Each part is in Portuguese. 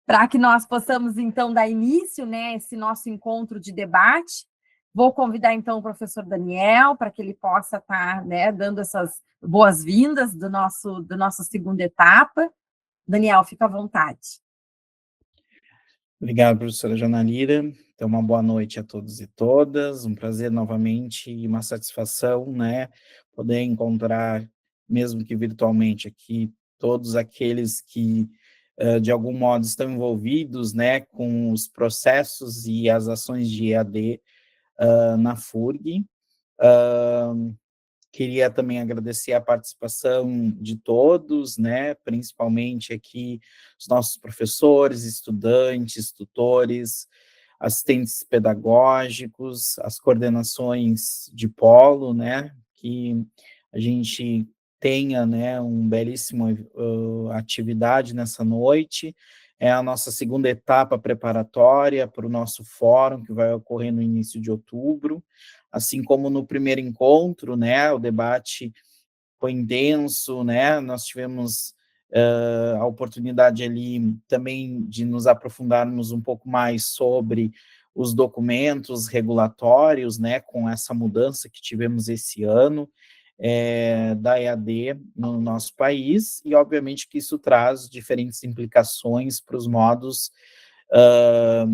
para que nós possamos, então, dar início, né, a esse nosso encontro de debate. Vou convidar, então, o professor Daniel, para que ele possa estar, né, dando essas boas-vindas do nossa segunda etapa. Daniel, fica à vontade. Obrigado, professora Janalira. Então, uma boa noite a todos e todas. Um prazer novamente e uma satisfação, né, poder encontrar, mesmo que virtualmente aqui, todos aqueles que, de algum modo, estão envolvidos, né, com os processos e as ações de EAD na FURG. Queria também agradecer a participação de todos, né, principalmente aqui os nossos professores, estudantes, tutores, assistentes pedagógicos, as coordenações de polo, né, que a gente tenha, né, um belíssimo atividade nessa noite. É a nossa segunda etapa preparatória para o nosso fórum, que vai ocorrer no início de outubro. Assim como no primeiro encontro, né, o debate foi intenso, né, nós tivemos a oportunidade ali também de nos aprofundarmos um pouco mais sobre os documentos regulatórios, né, com essa mudança que tivemos esse ano da EAD no nosso país, e obviamente que isso traz diferentes implicações para os modos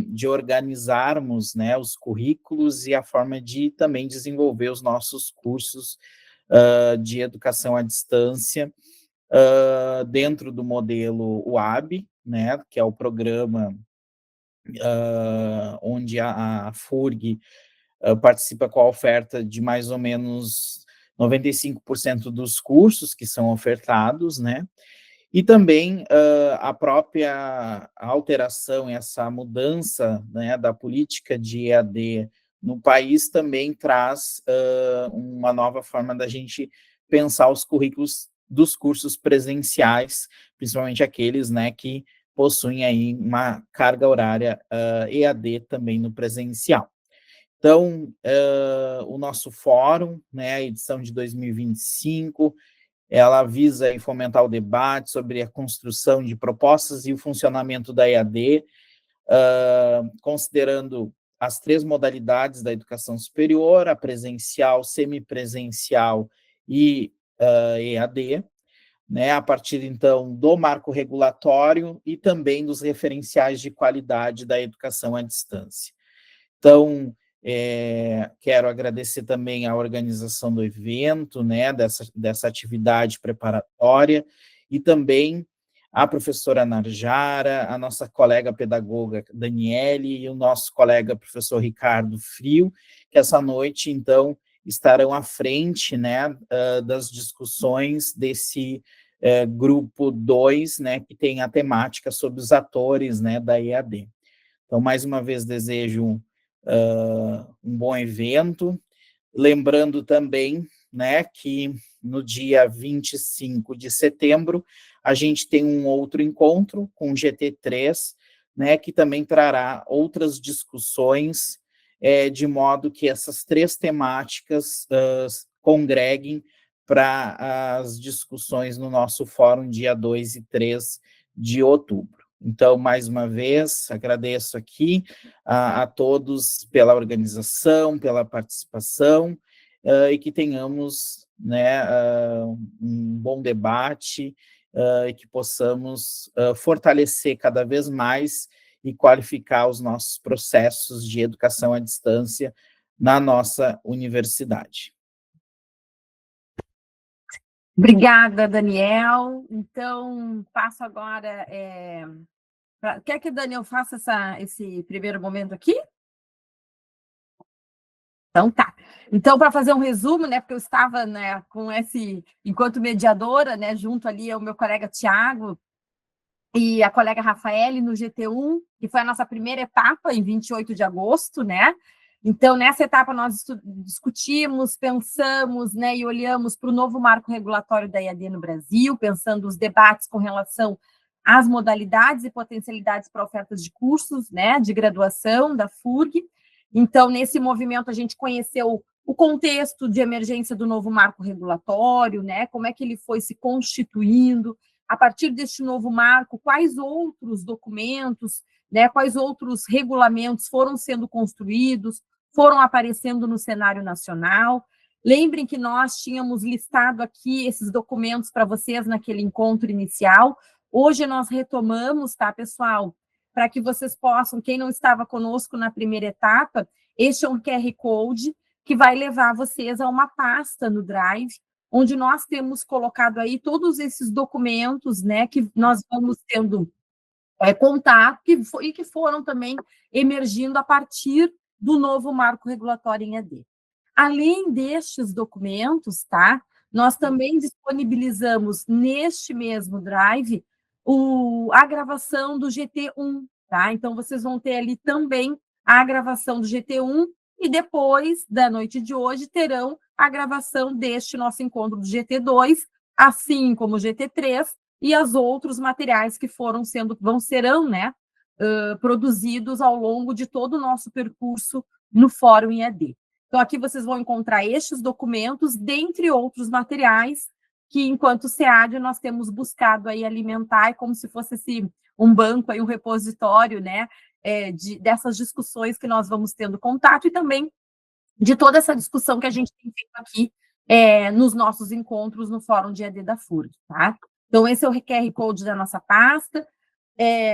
de organizarmos, né, os currículos e a forma de também desenvolver os nossos cursos de educação à distância dentro do modelo UAB, né, que é o programa onde a FURG participa com a oferta de mais ou menos 95% dos cursos que são ofertados, né, e também a própria alteração, essa mudança, né, da política de EAD no país também traz uma nova forma da gente pensar os currículos dos cursos presenciais, principalmente aqueles, né, que possuem aí uma carga horária EAD também no presencial. Então, o nosso fórum, né, a edição de 2025, ela visa fomentar o debate sobre a construção de propostas e o funcionamento da EAD, considerando as três modalidades da educação superior, a presencial, semipresencial e EAD, né, a partir, então, do marco regulatório e também dos referenciais de qualidade da educação à distância. Então, quero agradecer também a organização do evento, né, dessa atividade preparatória, e também a professora Narjara, a nossa colega pedagoga Daniele e o nosso colega professor Ricardo Frio, que essa noite, então, estarão à frente, né, das discussões desse grupo 2, né, que tem a temática sobre os atores, né, da EAD. Então, mais uma vez, desejo um bom evento, lembrando também, né, que no dia 25 de setembro, a gente tem um outro encontro com o GT3, né, que também trará outras discussões, de modo que essas três temáticas congreguem para as discussões no nosso fórum dia 2 e 3 de outubro. Então, mais uma vez, agradeço aqui a todos pela organização, pela participação, e que tenhamos, né, um bom debate e que possamos fortalecer cada vez mais e qualificar os nossos processos de educação à distância na nossa universidade. Obrigada, Daniel. Então, passo agora... Quer que o Daniel faça esse primeiro momento aqui? Então, tá. Então, para fazer um resumo, né, porque eu estava, né, enquanto mediadora, né, junto ali ao meu colega Tiago e a colega Rafaele no GT1, que foi a nossa primeira etapa, em 28 de agosto, né? Então, nessa etapa, nós discutimos, pensamos, né, e olhamos para o novo marco regulatório da EAD no Brasil, pensando os debates com relação às modalidades e potencialidades para ofertas de cursos, né, de graduação da FURG. Então, nesse movimento, a gente conheceu o contexto de emergência do novo marco regulatório, né, como é que ele foi se constituindo, a partir deste novo marco, quais outros documentos, né, quais outros regulamentos foram sendo construídos, foram aparecendo no cenário nacional. Lembrem que nós tínhamos listado aqui esses documentos para vocês naquele encontro inicial. Hoje nós retomamos, tá, pessoal? Para que vocês possam, quem não estava conosco na primeira etapa, este é um QR Code que vai levar vocês a uma pasta no Drive, onde nós temos colocado aí todos esses documentos, né, que nós vamos tendo contato e que foram também emergindo a partir do novo marco regulatório em EAD. Além destes documentos, tá, nós também disponibilizamos neste mesmo Drive a gravação do GT1, tá? Então, vocês vão ter ali também a gravação do GT1 e depois da noite de hoje terão a gravação deste nosso encontro do GT2, assim como o GT3 e os outros materiais que serão, né, produzidos ao longo de todo o nosso percurso no Fórum EAD. Então, aqui vocês vão encontrar estes documentos, dentre outros materiais que, enquanto SEAD, nós temos buscado aí alimentar, como se fosse um banco, aí, um repositório, né, dessas discussões que nós vamos tendo contato e também de toda essa discussão que a gente tem feito aqui nos nossos encontros no Fórum de EAD da FURG, tá? Então, esse é o QR Code da nossa pasta.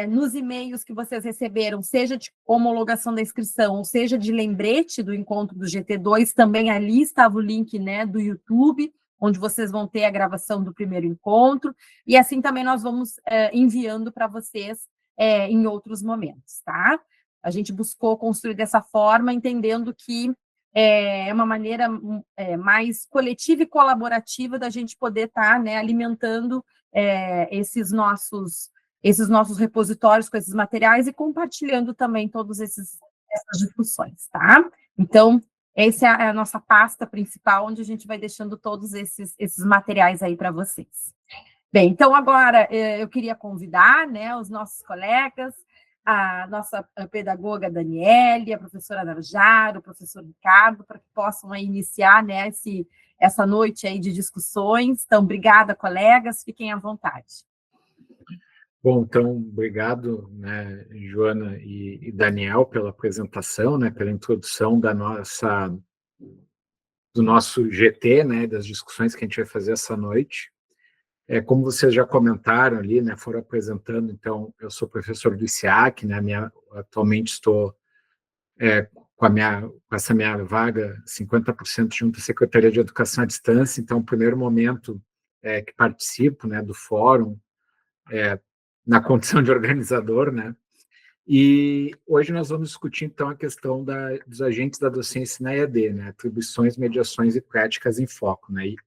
Nos e-mails que vocês receberam, seja de homologação da inscrição, ou seja de lembrete do encontro do GT2, também ali estava o link, né, do YouTube, onde vocês vão ter a gravação do primeiro encontro, e assim também nós vamos enviando para vocês em outros momentos, tá? A gente buscou construir dessa forma, entendendo que é uma maneira mais coletiva e colaborativa da gente poder estar, né, alimentando esses nossos repositórios com esses materiais e compartilhando também todas essas discussões, tá? Então, essa é a nossa pasta principal, onde a gente vai deixando todos esses materiais aí para vocês. Bem, então agora eu queria convidar, né, os nossos colegas, a nossa pedagoga Daniele, a professora Narjara, o professor Ricardo, para que possam aí iniciar, né, essa noite aí de discussões. Então, obrigada, colegas, fiquem à vontade. Bom, então, obrigado, né, Joana e Daniel, pela apresentação, né, pela introdução do nosso GT, né, das discussões que a gente vai fazer essa noite. Como vocês já comentaram ali, né, foram apresentando, então, eu sou professor do ICEAC, né, atualmente estou com essa minha vaga 50% junto à Secretaria de Educação à Distância, então, o primeiro momento que participo, né, do fórum, na condição de organizador, né? E hoje nós vamos discutir, então, a questão dos agentes da docência na EAD, né? Atribuições, mediações e práticas em foco, né? E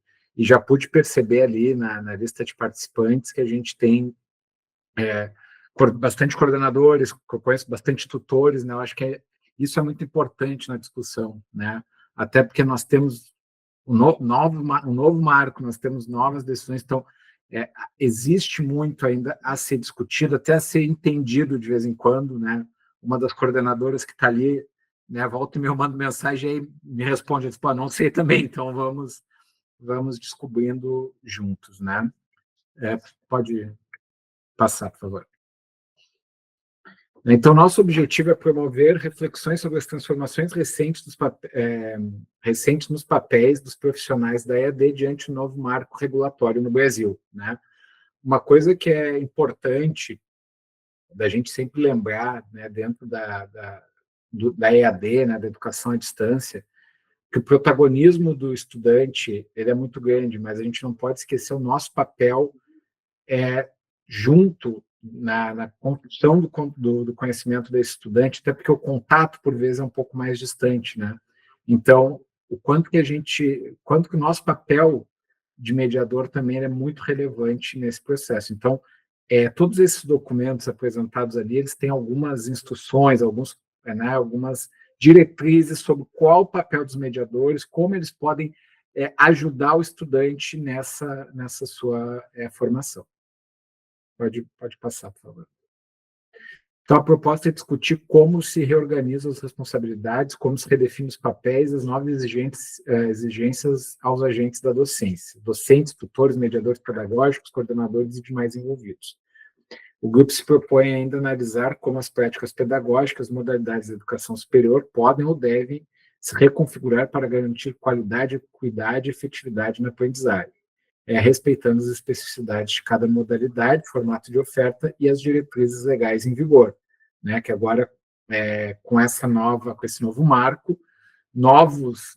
já pude perceber ali na lista de participantes que a gente tem bastante coordenadores, eu conheço bastante tutores, né? Eu acho que isso é muito importante na discussão, né? Até porque nós temos um novo marco, nós temos novas decisões, então existe muito ainda a ser discutido, até a ser entendido de vez em quando, né? Uma das coordenadoras que está ali, né, volta e me manda mensagem e me responde, eu digo, não sei também, então vamos descobrindo juntos, né? Pode passar, por favor. Então, nosso objetivo é promover reflexões sobre as transformações recentes nos papéis dos profissionais da EAD diante do novo marco regulatório no Brasil, né? Uma coisa que é importante da gente sempre lembrar, né, dentro da EAD, né, da educação à distância, que o protagonismo do estudante ele é muito grande, mas a gente não pode esquecer o nosso papel junto na construção do conhecimento desse estudante, até porque o contato, por vezes, é um pouco mais distante, né? Então, o quanto que o nosso papel de mediador também é muito relevante nesse processo. Então, todos esses documentos apresentados ali, eles têm algumas instruções, algumas diretrizes sobre qual o papel dos mediadores, como eles podem ajudar o estudante nessa sua formação. Pode passar, por favor. Então, a proposta é discutir como se reorganizam as responsabilidades, como se redefinem os papéis, as novas exigências aos agentes da docência, docentes, tutores, mediadores pedagógicos, coordenadores e demais envolvidos. O grupo se propõe ainda a analisar como as práticas pedagógicas, modalidades da educação superior podem ou devem se reconfigurar para garantir qualidade, equidade e efetividade na aprendizagem, respeitando as especificidades de cada modalidade, formato de oferta e as diretrizes legais em vigor, né, que agora, com esse novo marco, novas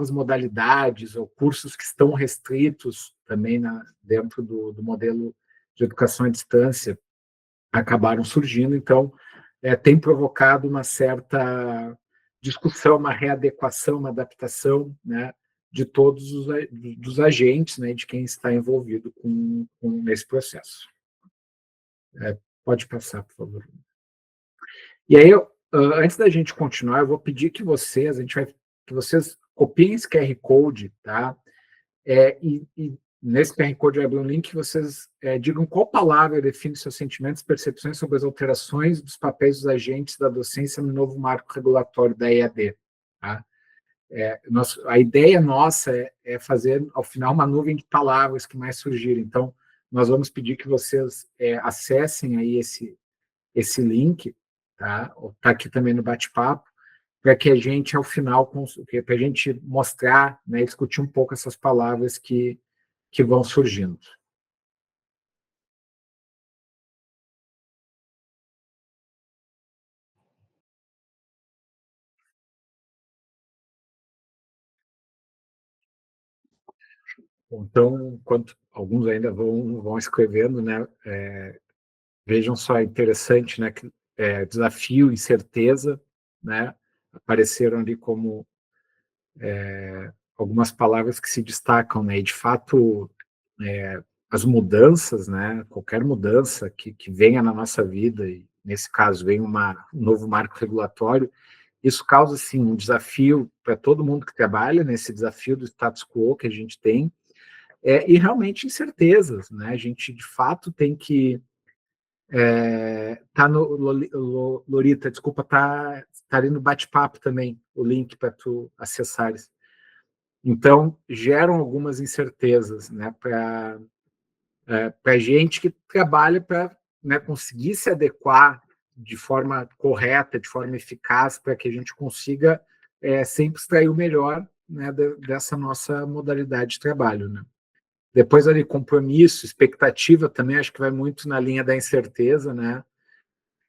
modalidades ou cursos que estão restritos também dentro do modelo de educação à distância acabaram surgindo, então tem provocado uma certa discussão, uma readequação, uma adaptação, né, de todos os agentes, né, de quem está envolvido nesse processo. Pode passar, por favor. E aí, antes da gente continuar, eu vou pedir que vocês copiem esse QR Code, tá? E nesse QR Code vai abrir um link que vocês digam qual palavra define seus sentimentos e percepções sobre as alterações dos papéis dos agentes da docência no novo marco regulatório da EAD, tá? A ideia nossa é fazer, ao final, uma nuvem de palavras que mais surgirem. Então, nós vamos pedir que vocês acessem aí esse link, tá? Está aqui também no bate-papo, para que a gente, ao final, para a gente mostrar, né, discutir um pouco essas palavras que vão surgindo. Então, enquanto alguns ainda vão escrevendo, né, vejam só, é interessante, né, que desafio, incerteza, né, apareceram ali como algumas palavras que se destacam, né, e de fato as mudanças, né, qualquer mudança que venha na nossa vida, e nesse caso vem um novo marco regulatório, isso causa, sim, um desafio para todo mundo que trabalha nesse desafio do status quo que a gente tem, e realmente incertezas, né? A gente, de fato, tem que... Tá no... Lorita, desculpa, tá ali no bate-papo também, o link para tu acessares. Então, geram algumas incertezas, né, para a gente que trabalha para, né, conseguir se adequar de forma correta, de forma eficaz, para que a gente consiga sempre extrair o melhor, né, dessa nossa modalidade de trabalho, né. Depois ali, compromisso, expectativa também, acho que vai muito na linha da incerteza, né,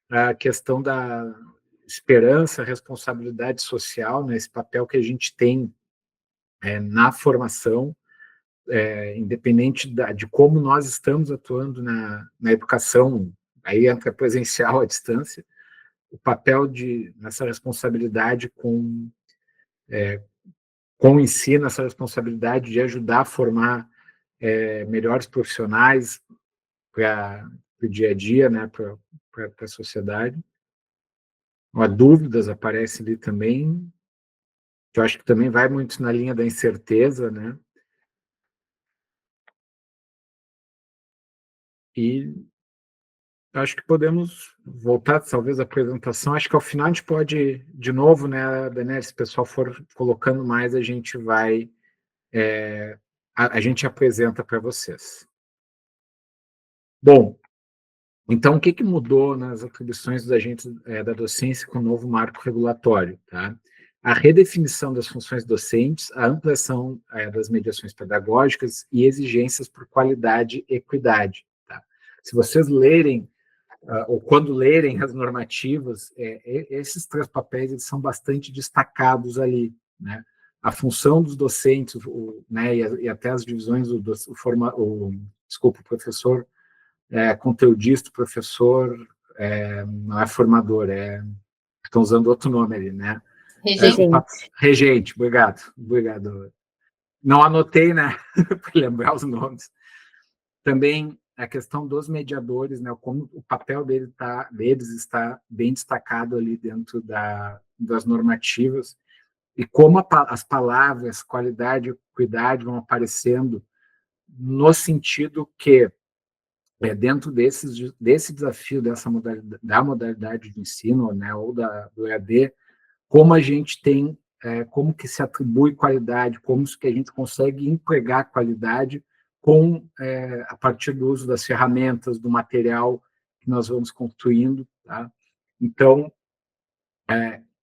a questão da esperança, responsabilidade social, né, esse papel que a gente tem na formação, independente de como nós estamos atuando na educação, aí entra presencial à distância, o papel nessa responsabilidade com o ensino, essa responsabilidade de ajudar a formar melhores profissionais para o dia a dia, né, para a sociedade. Dúvidas aparecem ali também, que eu acho que também vai muito na linha da incerteza, né? E acho que podemos voltar, talvez, à apresentação. Acho que ao final a gente pode, de novo, né, Daniel, se o pessoal for colocando mais, a gente vai... a gente apresenta para vocês. Bom, então, o que mudou nas atribuições dos agentes da docência com o novo marco regulatório, tá? A redefinição das funções docentes, a ampliação das mediações pedagógicas e exigências por qualidade e equidade, tá? Se vocês lerem, ou quando lerem as normativas, esses 3 papéis eles são bastante destacados ali, né? A função dos docentes, né, e até as divisões, o professor conteudista, professor, não é formador, estão usando outro nome ali, né? Regente, obrigado. Não anotei, né, para lembrar os nomes. Também a questão dos mediadores, né, como o papel deles está bem destacado ali dentro das normativas, e como as palavras qualidade e equidade vão aparecendo no sentido que dentro desse desafio da modalidade de ensino, né, ou do EAD, como a gente tem, como que se atribui qualidade, como que a gente consegue empregar qualidade a partir do uso das ferramentas, do material que nós vamos construindo, tá? Então,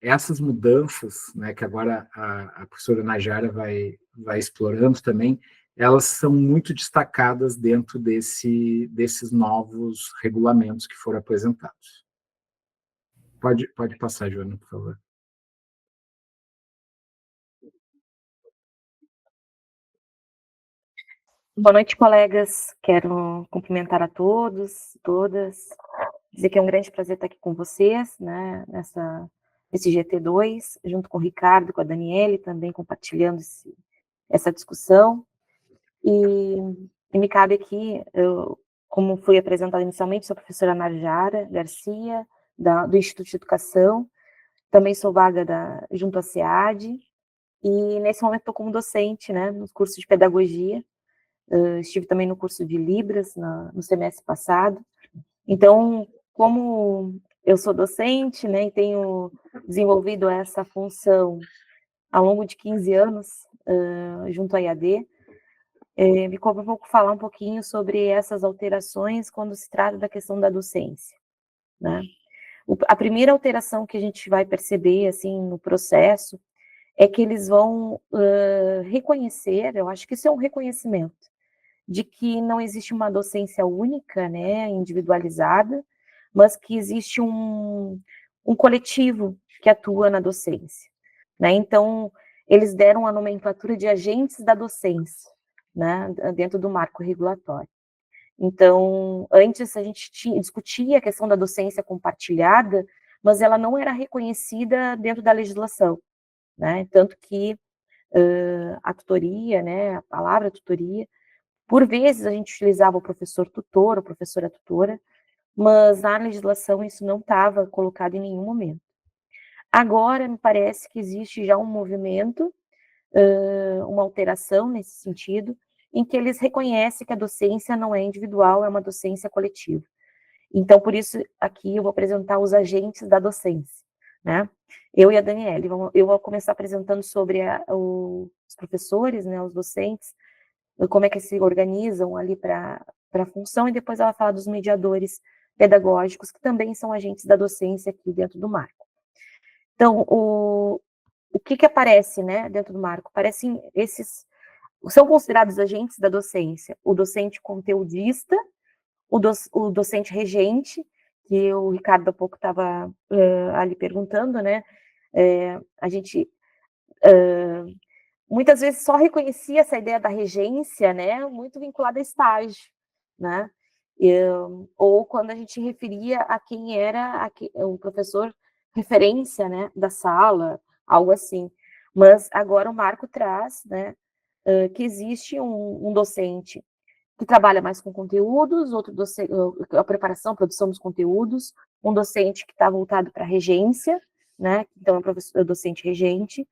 essas mudanças, né, que agora a professora Najara vai explorando também, elas são muito destacadas dentro desses novos regulamentos que foram apresentados. Pode passar, Joana, por favor. Boa noite, colegas. Quero cumprimentar a todos, todas, dizer que é um grande prazer estar aqui com vocês, né, nesse GT2, junto com o Ricardo, com a Daniele, também compartilhando essa discussão. E me cabe aqui, como fui apresentada inicialmente, sou a professora Najara Garcia, do Instituto de Educação, também sou vaga junto à SEAD, e nesse momento estou como docente, né, nos cursos de pedagogia. Estive também no curso de Libras no semestre passado. Então, como eu sou docente, né, e tenho desenvolvido essa função ao longo de 15 anos, junto à IAD, me coube um pouco falar um pouquinho sobre essas alterações quando se trata da questão da docência, né? A primeira alteração que a gente vai perceber, assim, no processo, é que eles vão reconhecer, eu acho que isso é um reconhecimento, de que não existe uma docência única, né, individualizada, mas que existe um coletivo que atua na docência, né? Então, eles deram a nomenclatura de agentes da docência, né, dentro do marco regulatório. Então, antes a gente discutia a questão da docência compartilhada, mas ela não era reconhecida dentro da legislação, né? Tanto que a tutoria, né, a palavra tutoria, por vezes a gente utilizava o professor tutor, ou professora tutora, mas na legislação isso não estava colocado em nenhum momento. Agora, me parece que existe já um movimento, uma alteração nesse sentido, em que eles reconhecem que a docência não é individual, é uma docência coletiva. Então, por isso, aqui eu vou apresentar os agentes da docência, né? Eu e a Daniele, eu vou começar apresentando sobre os professores, né, os docentes, como é que se organizam ali para a função, e depois ela fala dos mediadores pedagógicos, que também são agentes da docência aqui dentro do marco. Então, o que aparece, né, dentro do marco? Aparecem são considerados agentes da docência, o docente conteudista, o docente regente, que o Ricardo há pouco estava ali perguntando, né, a gente muitas vezes só reconhecia essa ideia da regência, né, muito vinculada a estágio, né, ou quando a gente referia a quem era o professor referência, né, da sala, algo assim. Mas agora o marco traz, né, que existe um docente que trabalha mais com conteúdos, outro docente, a preparação, a produção dos conteúdos, um docente que está voltado para a regência, né, então é o docente regente.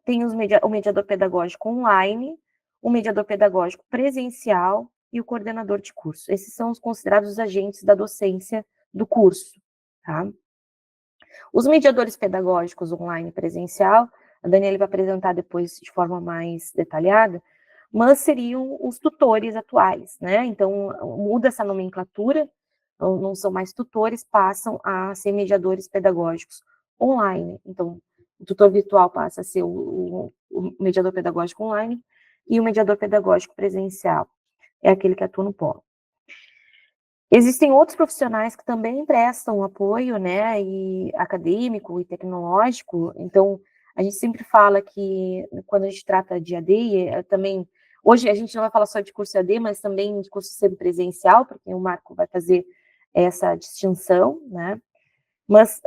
Tem o mediador pedagógico online, o mediador pedagógico presencial e o coordenador de curso. Esses são os considerados os agentes da docência do curso, tá? Os mediadores pedagógicos online e presencial, a Daniela vai apresentar depois de forma mais detalhada, mas seriam os tutores atuais, né? Então, muda essa nomenclatura, não são mais tutores, passam a ser mediadores pedagógicos online. Então, o tutor virtual passa a ser o mediador pedagógico online e o mediador pedagógico presencial é aquele que atua no polo. Existem outros profissionais que também prestam apoio, né, e acadêmico e tecnológico. Então, a gente sempre fala que quando a gente trata de AD, também, hoje a gente não vai falar só de curso AD, mas também de curso semipresencial, porque o Marco vai fazer essa distinção, né, mas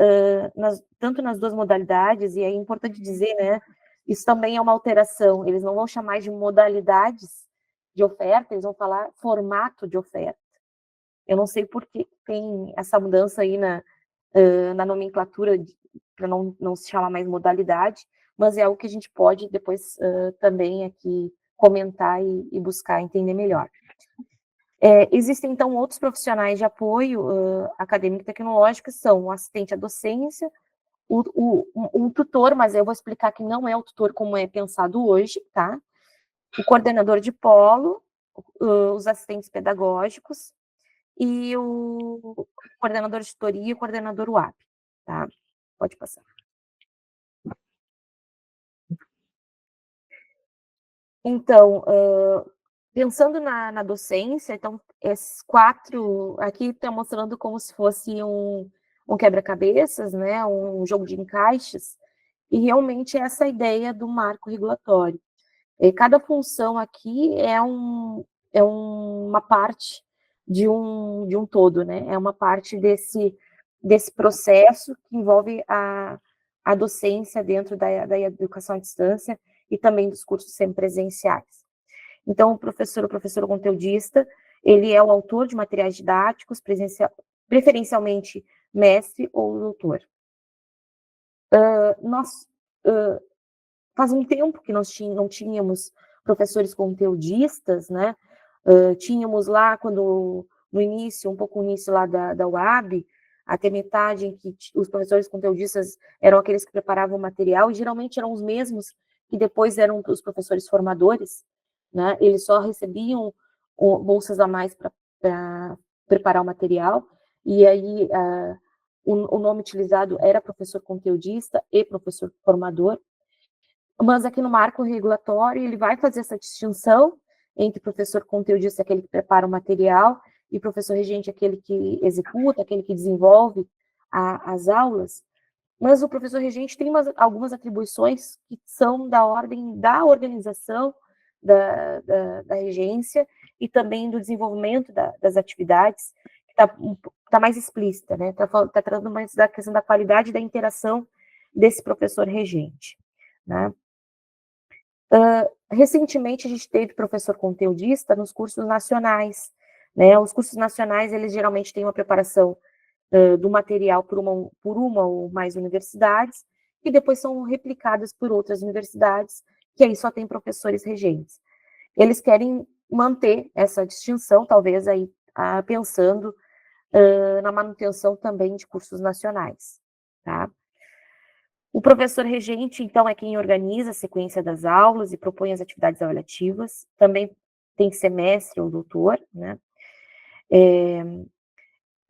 tanto nas duas modalidades, e é importante dizer, né, isso também é uma alteração, eles não vão chamar de modalidades de oferta, eles vão falar formato de oferta. Eu não sei por que tem essa mudança aí na nomenclatura, para não se chamar mais modalidade, mas é algo que a gente pode depois também aqui comentar e buscar entender melhor. Existem, então, outros profissionais de apoio acadêmico e tecnológico, que são o assistente à docência, o tutor, mas eu vou explicar que não é o tutor como é pensado hoje, tá? O coordenador de polo, os assistentes pedagógicos e o coordenador de tutoria e o coordenador UAP, tá? Pode passar. Então, pensando na docência, então, esses 4, aqui está mostrando como se fosse um quebra-cabeças, né, um jogo de encaixes, e realmente essa é a ideia do marco regulatório. E cada função aqui é uma parte de um todo, né, é uma parte desse processo que envolve a docência dentro da educação à distância e também dos cursos semipresenciais. Então, o professor conteudista, ele é o autor de materiais didáticos, preferencialmente mestre ou doutor. Faz um tempo que nós não tínhamos professores conteudistas, né? Tínhamos lá, no início, um pouco no início lá da UAB, até metade em que os professores conteudistas eram aqueles que preparavam o material, e geralmente eram os mesmos que depois eram os professores formadores, né? Eles só recebiam bolsas a mais para preparar o material, e aí o nome utilizado era professor conteudista e professor formador. Mas aqui no marco regulatório ele vai fazer essa distinção entre professor conteudista, aquele que prepara o material, e professor regente, aquele que executa, aquele que desenvolve as aulas. Mas o professor regente tem algumas atribuições que são da ordem da organização da regência e também do desenvolvimento das atividades, que tá mais explícita, né? Tá tratando mais da questão da qualidade da interação desse professor regente, né? Recentemente, a gente teve professor conteudista nos cursos nacionais, né? Os cursos nacionais, eles geralmente têm uma preparação do material por uma ou mais universidades, que depois são replicadas por outras universidades, que aí só tem professores regentes. Eles querem manter essa distinção, talvez aí pensando na manutenção também de cursos nacionais, tá? O professor regente, então, é quem organiza a sequência das aulas e propõe as atividades avaliativas, também tem que ser mestre ou doutor, né?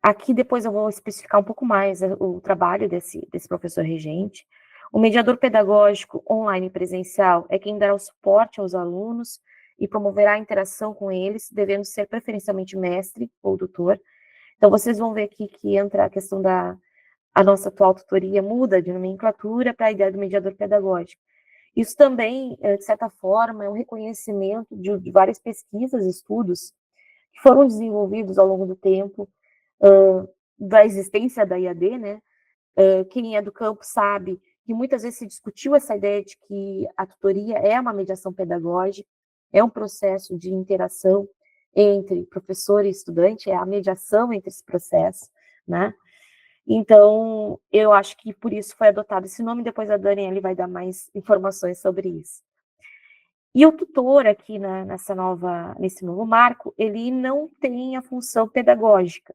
Aqui depois eu vou especificar um pouco mais o trabalho desse professor regente. O mediador pedagógico online e presencial é quem dará o suporte aos alunos e promoverá a interação com eles, devendo ser preferencialmente mestre ou doutor. Então, vocês vão ver aqui que entra a questão a nossa atual tutoria muda de nomenclatura para a ideia do mediador pedagógico. Isso também, de certa forma, é um reconhecimento de várias pesquisas e estudos que foram desenvolvidos ao longo do tempo, da existência da IAD, né? Quem é do campo sabe que muitas vezes se discutiu essa ideia de que a tutoria é uma mediação pedagógica, é um processo de interação entre professor e estudante, é a mediação entre esse processo, né? Então, eu acho que por isso foi adotado esse nome, depois a Daniele vai dar mais informações sobre isso. E o tutor aqui nesse novo marco, ele não tem a função pedagógica,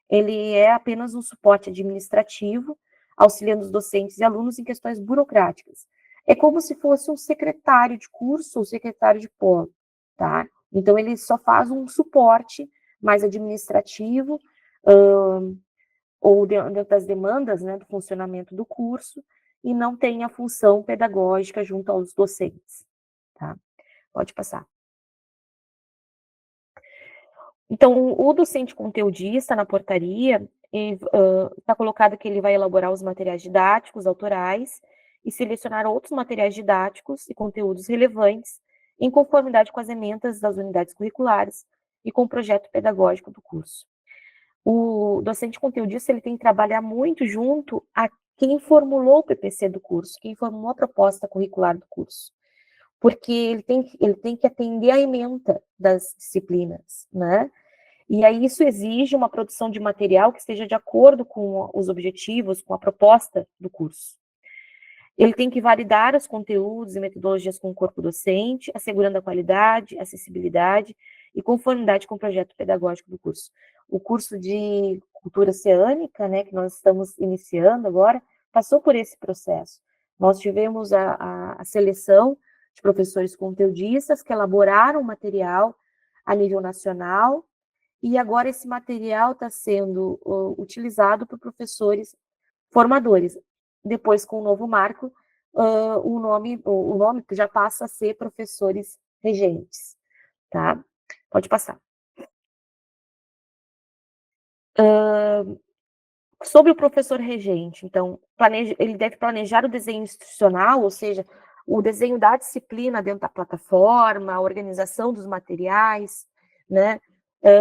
ele é apenas um suporte administrativo, auxiliando os docentes e alunos em questões burocráticas. É como se fosse um secretário de curso ou secretário de polo, tá? Então, ele só faz um suporte mais administrativo, ou dentro das demandas, né, do funcionamento do curso, e não tem a função pedagógica junto aos docentes, tá? Pode passar. Então, o docente conteudista na portaria, está colocado que ele vai elaborar os materiais didáticos autorais e selecionar outros materiais didáticos e conteúdos relevantes em conformidade com as emendas das unidades curriculares e com o projeto pedagógico do curso. O docente conteudista, ele tem que trabalhar muito junto a quem formulou o PPC do curso, quem formulou a proposta curricular do curso, porque ele tem que atender a ementa das disciplinas, né? E aí isso exige uma produção de material que esteja de acordo com os objetivos, com a proposta do curso. Ele tem que validar os conteúdos e metodologias com o corpo docente, assegurando a qualidade, acessibilidade e conformidade com o projeto pedagógico do curso. O curso de cultura oceânica, né, que nós estamos iniciando agora, passou por esse processo. Nós tivemos a seleção de professores conteudistas que elaboraram material a nível nacional, e agora esse material está sendo utilizado por professores formadores. Depois, com o novo marco, o nome já passa a ser professores regentes, tá? Pode passar. Sobre o professor regente, então, ele deve planejar o desenho institucional, ou seja, o desenho da disciplina dentro da plataforma, a organização dos materiais, né?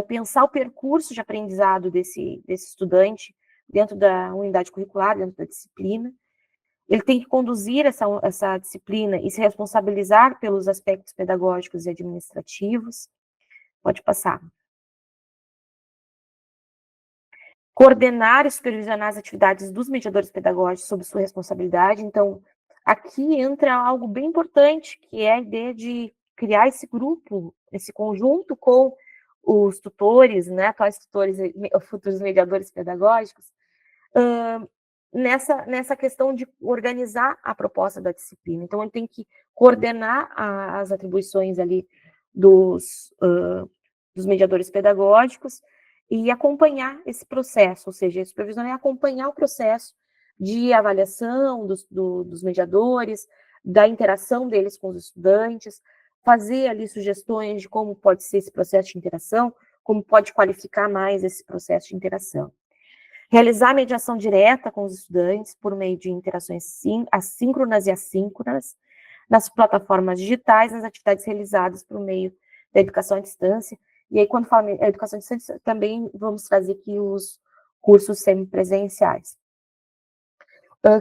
Pensar o percurso de aprendizado desse estudante dentro da unidade curricular, dentro da disciplina. Ele tem que conduzir essa disciplina e se responsabilizar pelos aspectos pedagógicos e administrativos. Pode passar. Coordenar e supervisionar as atividades dos mediadores pedagógicos sob sua responsabilidade. Então, aqui entra algo bem importante, que é a ideia de criar esse grupo, esse conjunto com os tutores, né, atuais tutores, futuros mediadores pedagógicos, nessa questão de organizar a proposta da disciplina. Então, ele tem que coordenar as atribuições ali dos mediadores pedagógicos e acompanhar esse processo, ou seja, a supervisão é acompanhar o processo de avaliação dos mediadores, da interação deles com os estudantes, fazer ali sugestões de como pode ser esse processo de interação, como pode qualificar mais esse processo de interação. Realizar mediação direta com os estudantes por meio de interações assíncronas e assíncronas nas plataformas digitais, nas atividades realizadas por meio da educação à distância. E aí, quando falo em educação à distância, também vamos trazer aqui os cursos semipresenciais.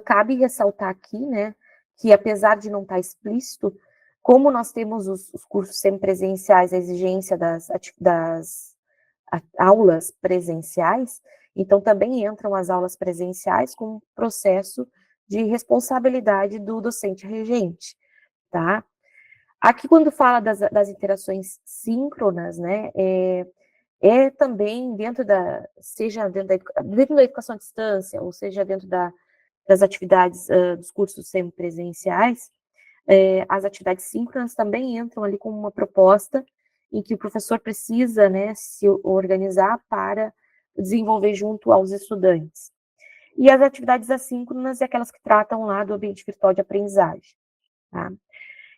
Cabe ressaltar aqui, né, que apesar de não estar explícito, como nós temos os cursos semipresenciais, a exigência das aulas presenciais, então também entram as aulas presenciais com um processo de responsabilidade do docente regente, tá? Aqui, quando fala das interações síncronas, né, também seja dentro da educação à distância, ou seja, dentro das atividades dos cursos semipresenciais, as atividades síncronas também entram ali como uma proposta em que o professor precisa, né, se organizar para desenvolver junto aos estudantes. E as atividades assíncronas é aquelas que tratam lá do ambiente virtual de aprendizagem, tá?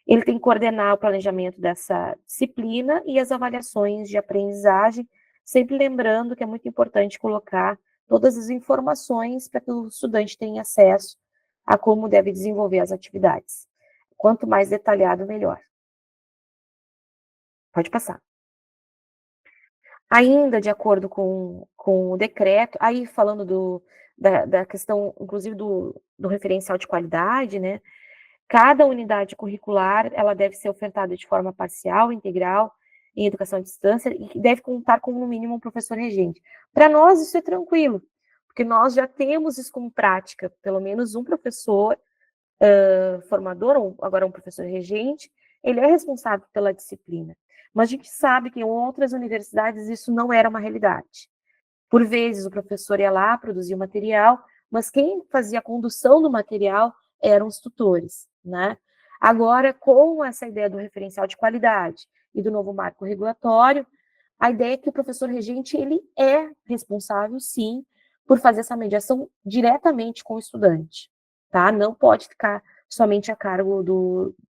Ele tem que coordenar o planejamento dessa disciplina e as avaliações de aprendizagem, sempre lembrando que é muito importante colocar todas as informações para que o estudante tenha acesso a como deve desenvolver as atividades. Quanto mais detalhado, melhor. Pode passar. Ainda de acordo com o decreto, aí falando da questão, inclusive, do referencial de qualidade, né? Cada unidade curricular, ela deve ser ofertada de forma parcial, integral, em educação à distância, e deve contar com, no mínimo, um professor regente. Para nós, isso é tranquilo, porque nós já temos isso como prática, pelo menos um professor formador, ou agora um professor regente, ele é responsável pela disciplina. Mas a gente sabe que em outras universidades isso não era uma realidade. Por vezes, o professor ia lá, produzia o material, mas quem fazia a condução do material eram os tutores, né? Agora, com essa ideia do referencial de qualidade e do novo marco regulatório, a ideia é que o professor regente, ele é responsável, sim, por fazer essa mediação diretamente com o estudante, tá? Não pode ficar somente a cargo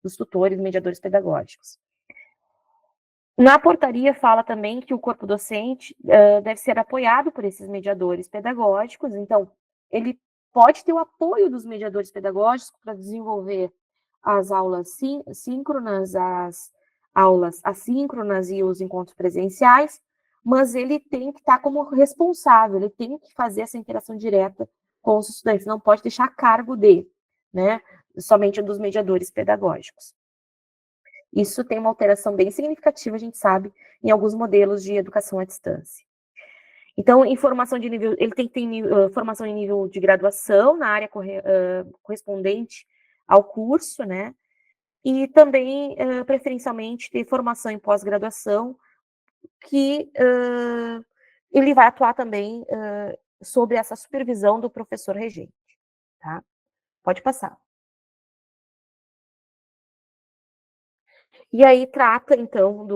dos tutores, mediadores pedagógicos. Na portaria fala também que o corpo docente deve ser apoiado por esses mediadores pedagógicos, então, ele pode ter o apoio dos mediadores pedagógicos para desenvolver as aulas síncronas, as aulas assíncronas e os encontros presenciais, mas ele tem que estar como responsável, ele tem que fazer essa interação direta com os estudantes, não pode deixar a cargo né, somente dos mediadores pedagógicos. Isso tem uma alteração bem significativa, a gente sabe, em alguns modelos de educação à distância. Então, informação de nível, ele tem que ter formação em nível de graduação na área correspondente ao curso, né? E também, preferencialmente, ter formação em pós-graduação que ele vai atuar também sobre essa supervisão do professor regente, tá? Pode passar. E aí trata, então,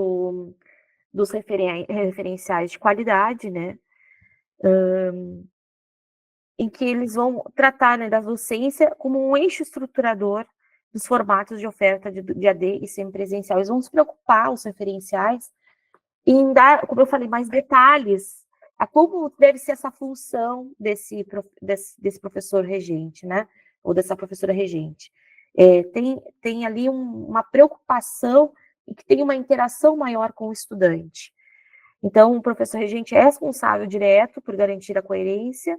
dos referenciais de qualidade, né? Em que eles vão tratar, né, da docência como um eixo estruturador dos formatos de oferta de AD e semipresencial. Eles vão se preocupar, os referenciais, em dar, como eu falei, mais detalhes a como deve ser essa função desse professor regente, né? Ou dessa professora regente. Tem ali uma preocupação e que tem uma interação maior com o estudante. Então, o professor regente é responsável direto por garantir a coerência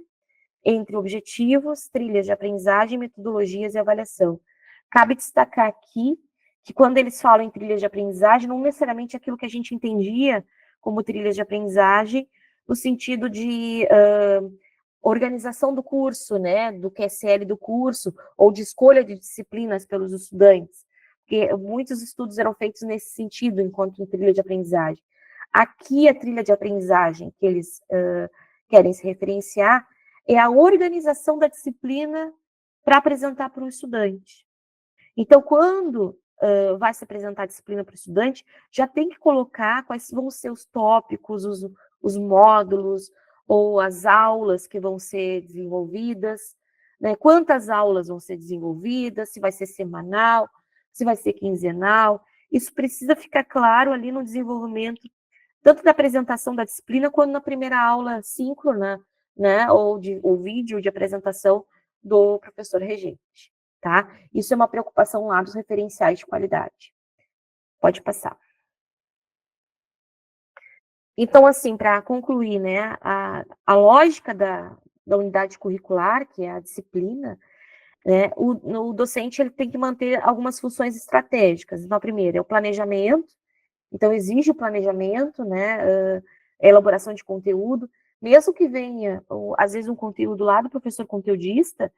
entre objetivos, trilhas de aprendizagem, metodologias e avaliação. Cabe destacar aqui que quando eles falam em trilhas de aprendizagem, não necessariamente aquilo que a gente entendia como trilhas de aprendizagem, no sentido de organização do curso, né, do QSL do curso, ou de escolha de disciplinas pelos estudantes, porque muitos estudos eram feitos nesse sentido, enquanto em trilha de aprendizagem. Aqui, a trilha de aprendizagem que eles querem se referenciar é a organização da disciplina para apresentar para o estudante. Então, quando vai se apresentar a disciplina para o estudante, já tem que colocar quais vão ser os tópicos, os módulos, ou as aulas que vão ser desenvolvidas, né? Quantas aulas vão ser desenvolvidas, se vai ser semanal, se vai ser quinzenal. Isso precisa ficar claro ali no desenvolvimento, tanto da apresentação da disciplina, quanto na primeira aula síncrona, né? Ou vídeo de apresentação do professor regente, tá? Isso é uma preocupação lá dos referenciais de qualidade. Pode passar. Então, assim, para concluir, né, a lógica da unidade curricular, que é a disciplina, né, o docente ele tem que manter algumas funções estratégicas. Então, a primeira é o planejamento, então exige o planejamento, né, a elaboração de conteúdo, mesmo que venha, às vezes, um conteúdo lá do professor conteudista,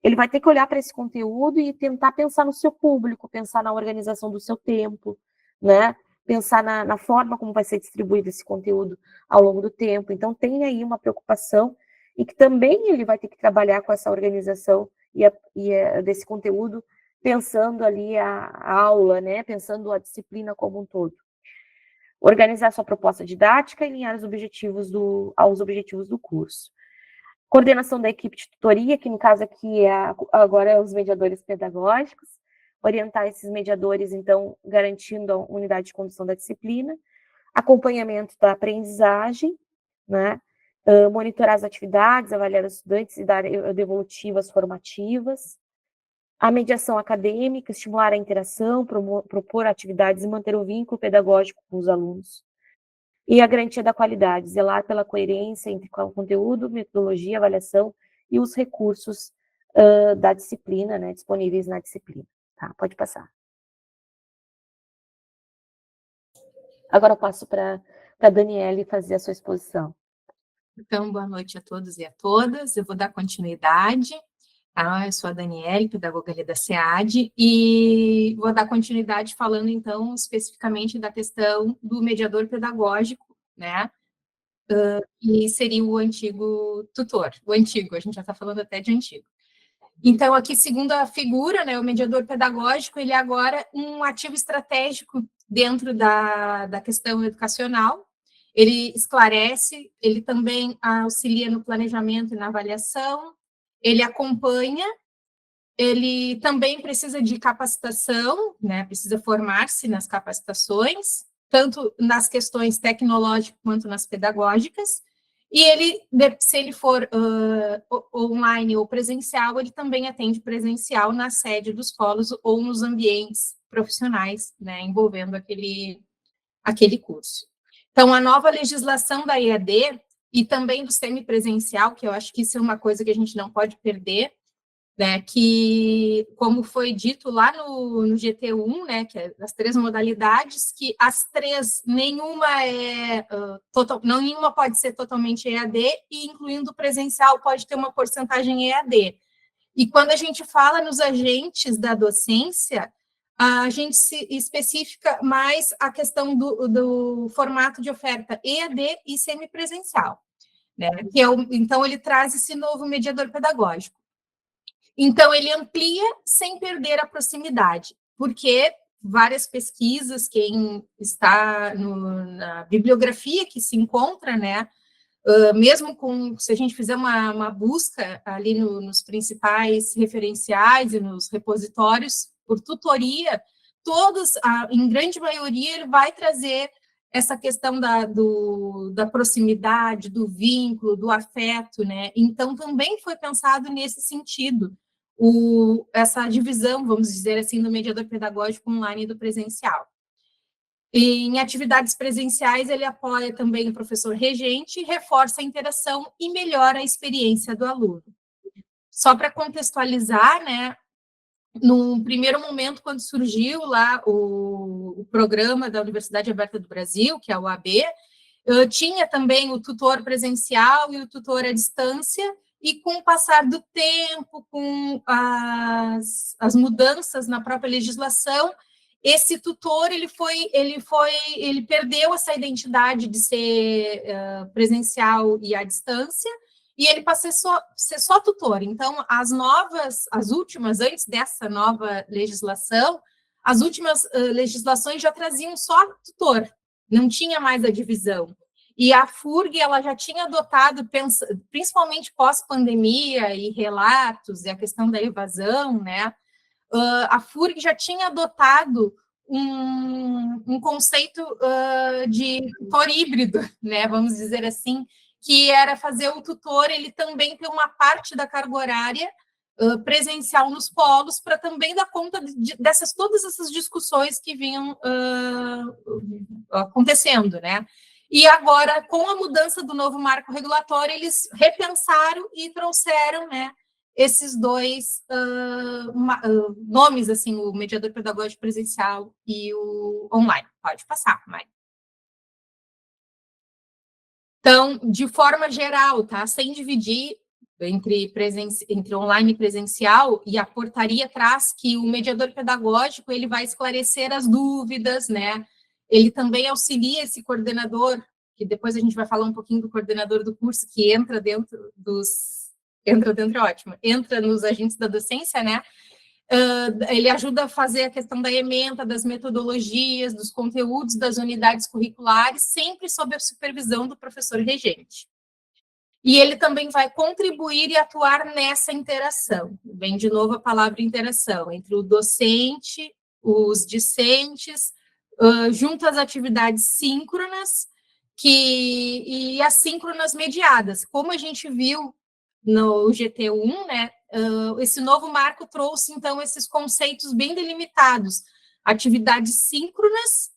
ele vai ter que olhar para esse conteúdo e tentar pensar no seu público, pensar na organização do seu tempo, né, pensar na forma como vai ser distribuído esse conteúdo ao longo do tempo. Então, tem aí uma preocupação e que também ele vai ter que trabalhar com essa organização desse conteúdo, pensando ali a aula, né? Pensando a disciplina como um todo. Organizar sua proposta didática e alinhar os objetivos aos objetivos do curso. Coordenação da equipe de tutoria, que no caso aqui agora é os mediadores pedagógicos, orientar esses mediadores, então, garantindo a unidade de condução da disciplina, acompanhamento da aprendizagem, né? Monitorar as atividades, avaliar os estudantes e dar devolutivas formativas, a mediação acadêmica, estimular a interação, propor atividades e manter o vínculo pedagógico com os alunos, e a garantia da qualidade, zelar pela coerência entre o conteúdo, metodologia, avaliação e os recursos da disciplina, né, disponíveis na disciplina. Tá, pode passar. Agora eu passo para a Daniele fazer a sua exposição. Então, boa noite a todos e a todas. Eu vou dar continuidade. Tá? Eu sou a Daniele, pedagoga ali da SEAD, e vou dar continuidade falando, então, especificamente da questão do mediador pedagógico, né? Que seria o antigo tutor. O antigo, a gente já está falando até de antigo. Então, aqui, segundo a figura, né, o mediador pedagógico, ele é agora um ativo estratégico dentro da questão educacional. Ele esclarece, ele também auxilia no planejamento e na avaliação, ele acompanha, ele também precisa de capacitação, né, precisa formar-se nas capacitações, tanto nas questões tecnológicas quanto nas pedagógicas. E ele, se ele for online ou presencial, ele também atende presencial na sede dos polos ou nos ambientes profissionais, né, envolvendo aquele curso. Então, a nova legislação da EAD e também do semipresencial, que eu acho que isso é uma coisa que a gente não pode perder, né, que, como foi dito lá no GT1, né, que é das 3 modalidades, que as 3, nenhuma pode ser totalmente EAD, e incluindo o presencial pode ter uma porcentagem EAD. E quando a gente fala nos agentes da docência, a gente se especifica mais a questão do formato de oferta EAD e semipresencial, né? Então, ele traz esse novo mediador pedagógico. Então, ele amplia sem perder a proximidade, porque várias pesquisas, quem está na bibliografia que se encontra, né, mesmo se a gente fizer uma busca ali nos principais referenciais e nos repositórios por tutoria, todos, em grande maioria, ele vai trazer essa questão da proximidade, do vínculo, do afeto, né? Então, também foi pensado nesse sentido, essa divisão, vamos dizer assim, do mediador pedagógico online e do presencial. Em atividades presenciais, ele apoia também o professor regente, reforça a interação e melhora a experiência do aluno. Só para contextualizar, né, num primeiro momento, quando surgiu lá o programa da Universidade Aberta do Brasil, que é a UAB, tinha também o tutor presencial e o tutor à distância, e com o passar do tempo, com as mudanças na própria legislação, esse tutor ele perdeu essa identidade de ser presencial e à distância, e ele passou a ser só tutor. Então, as últimas, antes dessa nova legislação, as últimas legislações já traziam só tutor, não tinha mais a divisão. E a FURG, ela já tinha adotado, principalmente pós-pandemia e relatos, e a questão da evasão, né? A FURG já tinha adotado um conceito de tutor híbrido, né? Vamos dizer assim, que era fazer o tutor, ele também ter uma parte da carga horária presencial nos polos, para também dar conta todas essas discussões que vinham acontecendo, né? E agora, com a mudança do novo marco regulatório, eles repensaram e trouxeram, né, esses dois nomes, assim, o mediador pedagógico presencial e o online. Pode passar, Mai. Então, de forma geral, tá? Sem dividir entre online e presencial, e a portaria traz que o mediador pedagógico ele vai esclarecer as dúvidas, né? Ele também auxilia esse coordenador, que depois a gente vai falar um pouquinho do coordenador do curso, que entra dentro é ótimo, entra nos agentes da docência, né? Ele ajuda a fazer a questão da ementa, das metodologias, dos conteúdos, das unidades curriculares, sempre sob a supervisão do professor regente. E ele também vai contribuir e atuar nessa interação. Vem de novo a palavra interação, entre o docente, os discentes, junto às atividades síncronas e assíncronas mediadas. Como a gente viu no GT1, né, esse novo marco trouxe, então, esses conceitos bem delimitados. Atividades síncronas,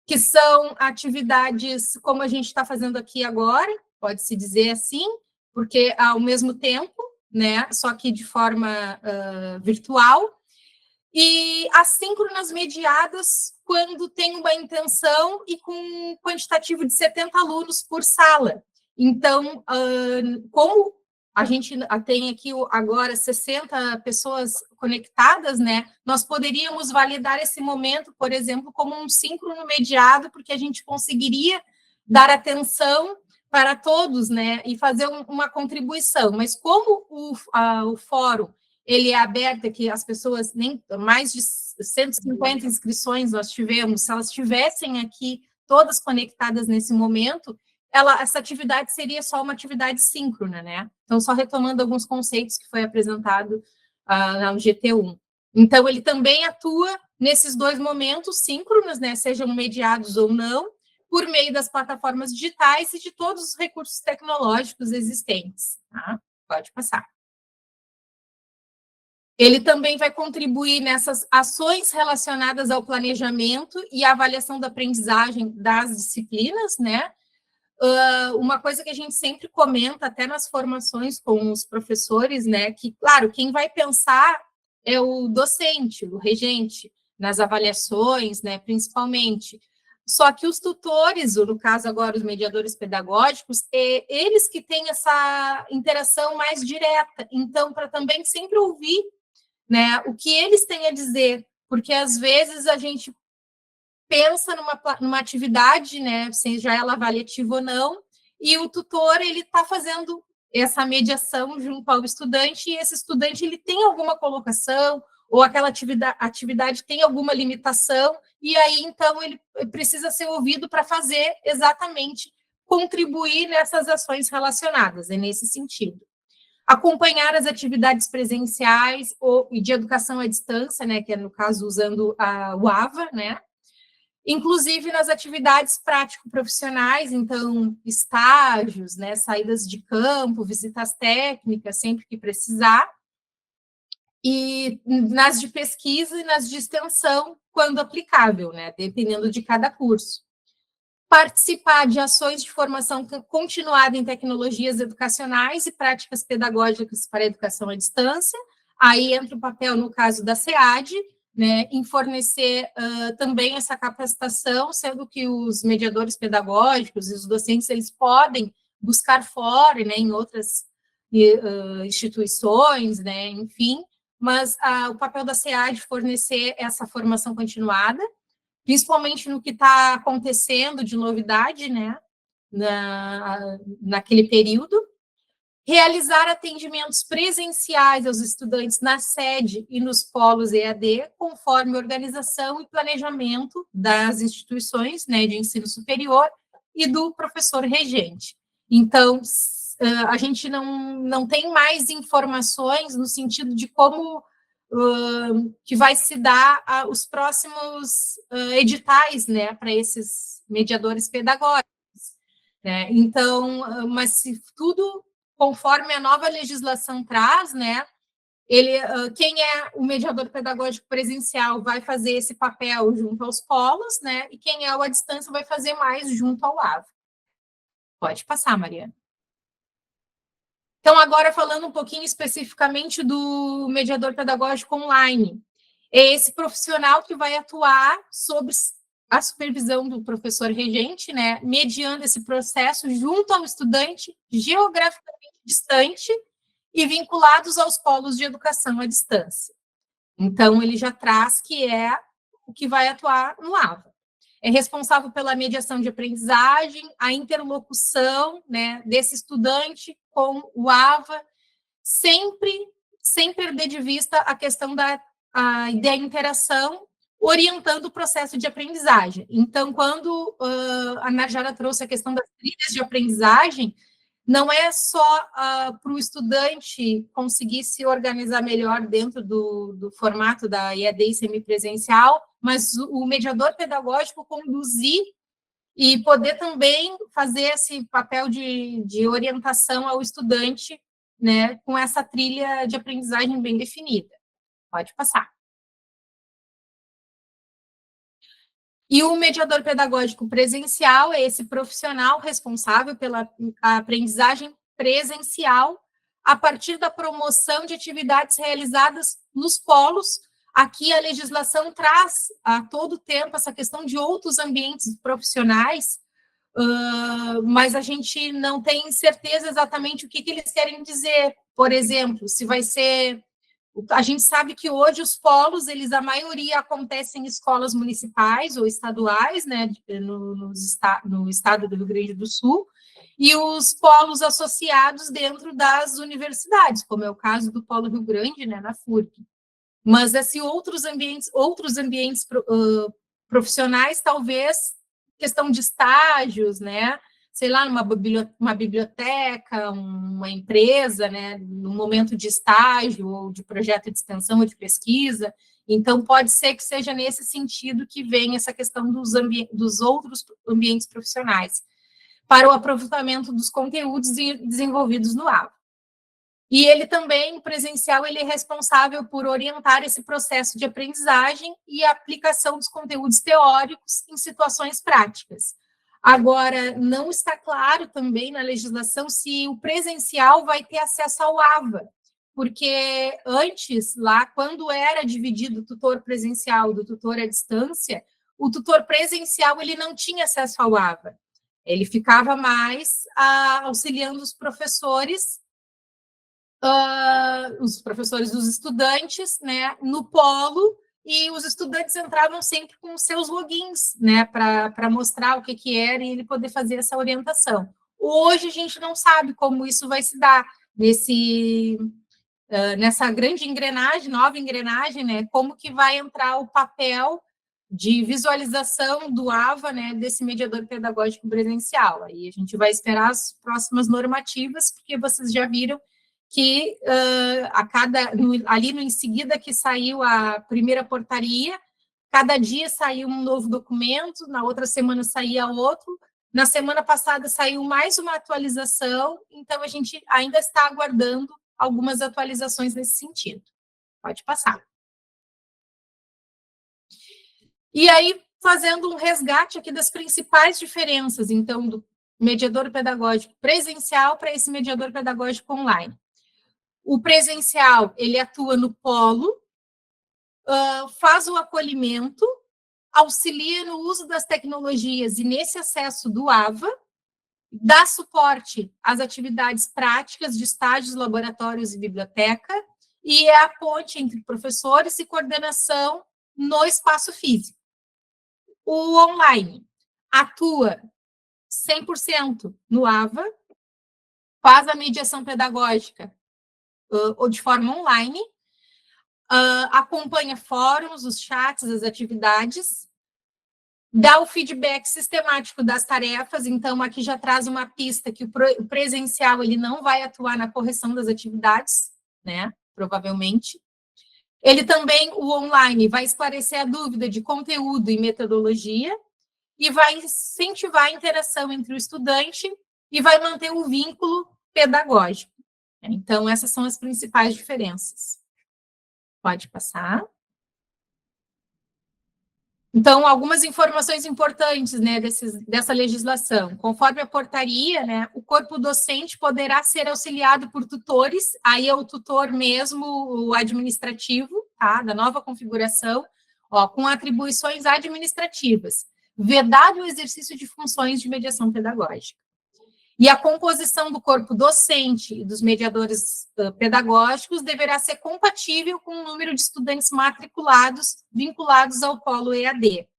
que são atividades como a gente está fazendo aqui agora, pode-se dizer assim, porque ao mesmo tempo, né, só que de forma virtual, e assíncronas mediadas quando tem uma intenção e com um quantitativo de 70 alunos por sala. Então, como a gente tem aqui agora 60 pessoas conectadas, né? Nós poderíamos validar esse momento, por exemplo, como um síncrono mediado, porque a gente conseguiria dar atenção para todos, né? E fazer uma contribuição. Mas como o fórum ele é aberto, que as pessoas, nem mais de 150 inscrições nós tivemos, se elas estivessem aqui todas conectadas nesse momento, essa atividade seria só uma atividade síncrona, né? Então, só retomando alguns conceitos que foi apresentado no GT1. Então, ele também atua nesses dois momentos síncronos, né? Sejam mediados ou não, por meio das plataformas digitais e de todos os recursos tecnológicos existentes. Tá? Pode passar. Ele também vai contribuir nessas ações relacionadas ao planejamento e avaliação da aprendizagem das disciplinas, né? Uma coisa que a gente sempre comenta, até nas formações com os professores, né, que, claro, quem vai pensar é o docente, o regente, nas avaliações, né, principalmente. Só que os tutores, ou no caso agora os mediadores pedagógicos, eles que têm essa interação mais direta. Então, para também sempre ouvir, né, o que eles têm a dizer porque às vezes a gente pensa numa atividade, né, seja ela avaliativa ou não, e o tutor ele está fazendo essa mediação junto ao estudante, e esse estudante ele tem alguma colocação, ou aquela atividade tem alguma limitação, e aí, então, ele precisa ser ouvido para fazer exatamente, contribuir nessas ações relacionadas, é nesse sentido. Acompanhar as atividades presenciais e de educação à distância, né, que é, no caso, usando o AVA, né, inclusive nas atividades prático-profissionais, então, estágios, né, saídas de campo, visitas técnicas, sempre que precisar, e nas de pesquisa e nas de extensão, quando aplicável, né, dependendo de cada curso. Participar de ações de formação continuada em tecnologias educacionais e práticas pedagógicas para a educação à distância, aí entra o papel, no caso da SEAD, né, em fornecer também essa capacitação, sendo que os mediadores pedagógicos e os docentes, eles podem buscar fora, né, em outras instituições, né, enfim, mas o papel da SEAD fornecer essa formação continuada, principalmente no que está acontecendo de novidade, né, naquele período, realizar atendimentos presenciais aos estudantes na sede e nos polos EAD, conforme organização e planejamento das instituições, né, de ensino superior e do professor regente. Então, a gente não tem mais informações no sentido de como que vai se dar os próximos editais, né, para esses mediadores pedagógicos, né? Então, mas se tudo conforme a nova legislação traz, né, quem é o mediador pedagógico presencial vai fazer esse papel junto aos polos, né, e quem é o à distância vai fazer mais junto ao AVA. Pode passar, Mariana. Então, agora falando um pouquinho especificamente do mediador pedagógico online. É esse profissional que vai atuar sob a supervisão do professor regente, né, mediando esse processo junto ao estudante geograficamente distante e vinculados aos polos de educação à distância. Então, ele já traz que é o que vai atuar no AVA. É responsável pela mediação de aprendizagem, a interlocução, né, desse estudante com o AVA, sem perder de vista a questão da interação, orientando o processo de aprendizagem. Então, quando a Najara trouxe a questão das trilhas de aprendizagem, não é só para o estudante conseguir se organizar melhor dentro do formato da EAD semipresencial, mas o mediador pedagógico conduzir e poder também fazer esse papel de orientação ao estudante, né, com essa trilha de aprendizagem bem definida. Pode passar. E o mediador pedagógico presencial é esse profissional responsável pela aprendizagem presencial a partir da promoção de atividades realizadas nos polos. Aqui a legislação traz a todo tempo essa questão de outros ambientes profissionais, mas a gente não tem certeza exatamente o que eles querem dizer. Por exemplo, se vai ser... A gente sabe que hoje os polos, a maioria acontecem em escolas municipais ou estaduais, né, no estado do Rio Grande do Sul, e os polos associados dentro das universidades, como é o caso do Polo Rio Grande, né, na FURC. Mas outros ambientes profissionais, talvez, questão de estágios, né, sei lá, uma biblioteca, uma empresa, né, no momento de estágio, ou de projeto de extensão ou de pesquisa. Então, pode ser que seja nesse sentido que vem essa questão dos outros ambientes profissionais, para o aproveitamento dos conteúdos desenvolvidos no AVA. E ele também, presencial, ele é responsável por orientar esse processo de aprendizagem e aplicação dos conteúdos teóricos em situações práticas. Agora, não está claro também na legislação se o presencial vai ter acesso ao AVA, porque antes, lá, quando era dividido o tutor presencial do tutor à distância, o tutor presencial ele não tinha acesso ao AVA. Ele ficava mais auxiliando os professores dos estudantes, né, no polo, e os estudantes entravam sempre com os seus logins, né, para mostrar o que era e ele poder fazer essa orientação. Hoje a gente não sabe como isso vai se dar nessa grande engrenagem, nova engrenagem, né, como que vai entrar o papel de visualização do AVA, né, desse mediador pedagógico presencial. Aí a gente vai esperar as próximas normativas, porque vocês já viram que ali em seguida que saiu a primeira portaria, cada dia saiu um novo documento, na outra semana saía outro, na semana passada saiu mais uma atualização, então a gente ainda está aguardando algumas atualizações nesse sentido. Pode passar. E aí, fazendo um resgate aqui das principais diferenças, então, do mediador pedagógico presencial para esse mediador pedagógico online. O presencial, ele atua no polo, faz o acolhimento, auxilia no uso das tecnologias e nesse acesso do AVA, dá suporte às atividades práticas de estágios, laboratórios e biblioteca, e é a ponte entre professores e coordenação no espaço físico. O online atua 100% no AVA, faz a mediação pedagógica ou de forma online, acompanha fóruns, os chats, as atividades, dá o feedback sistemático das tarefas, então aqui já traz uma pista que o presencial ele não vai atuar na correção das atividades, né, provavelmente. Ele também, o online, vai esclarecer a dúvida de conteúdo e metodologia e vai incentivar a interação entre o estudante e vai manter o vínculo pedagógico. Então, essas são as principais diferenças. Pode passar. Então, algumas informações importantes, né, dessa legislação. Conforme a portaria, né, o corpo docente poderá ser auxiliado por tutores, aí é o tutor mesmo, o administrativo, tá, da nova configuração, com atribuições administrativas, vedado o exercício de funções de mediação pedagógica. E a composição do corpo docente e dos mediadores pedagógicos deverá ser compatível com o número de estudantes matriculados vinculados ao polo EAD,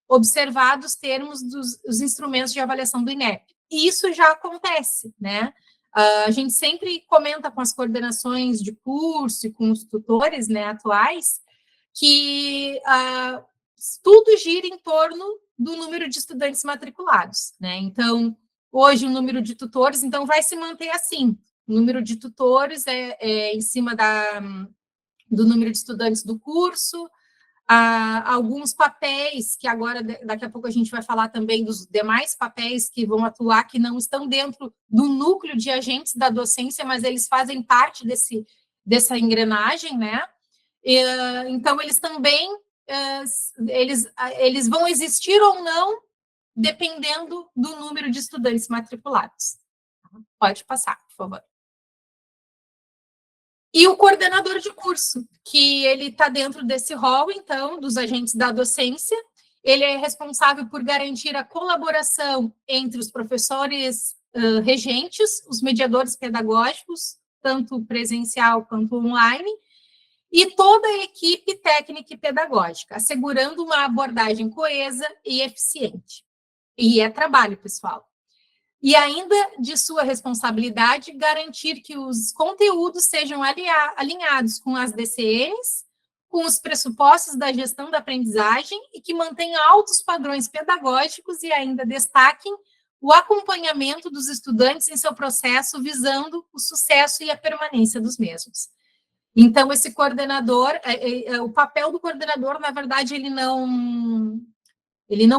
observados os termos dos instrumentos de avaliação do INEP. E isso já acontece, né? A gente sempre comenta com as coordenações de curso e com os tutores, né, atuais, que tudo gira em torno do número de estudantes matriculados, né? Então, hoje o número de tutores, então vai se manter assim, o número de tutores é em cima do número de estudantes do curso, alguns papéis, que agora, daqui a pouco a gente vai falar também dos demais papéis que vão atuar, que não estão dentro do núcleo de agentes da docência, mas eles fazem parte dessa engrenagem, né? Então, eles também, eles vão existir ou não, dependendo do número de estudantes matriculados. Pode passar, por favor. E o coordenador de curso, que ele está dentro desse rol, então, dos agentes da docência, ele é responsável por garantir a colaboração entre os professores regentes, os mediadores pedagógicos, tanto presencial quanto online, e toda a equipe técnica e pedagógica, assegurando uma abordagem coesa e eficiente. E é trabalho, pessoal. E ainda de sua responsabilidade, garantir que os conteúdos sejam alinhados com as DCNs, com os pressupostos da gestão da aprendizagem e que mantenham altos padrões pedagógicos e ainda destaquem o acompanhamento dos estudantes em seu processo, visando o sucesso e a permanência dos mesmos. Então, esse coordenador, o papel do coordenador, na verdade, ele não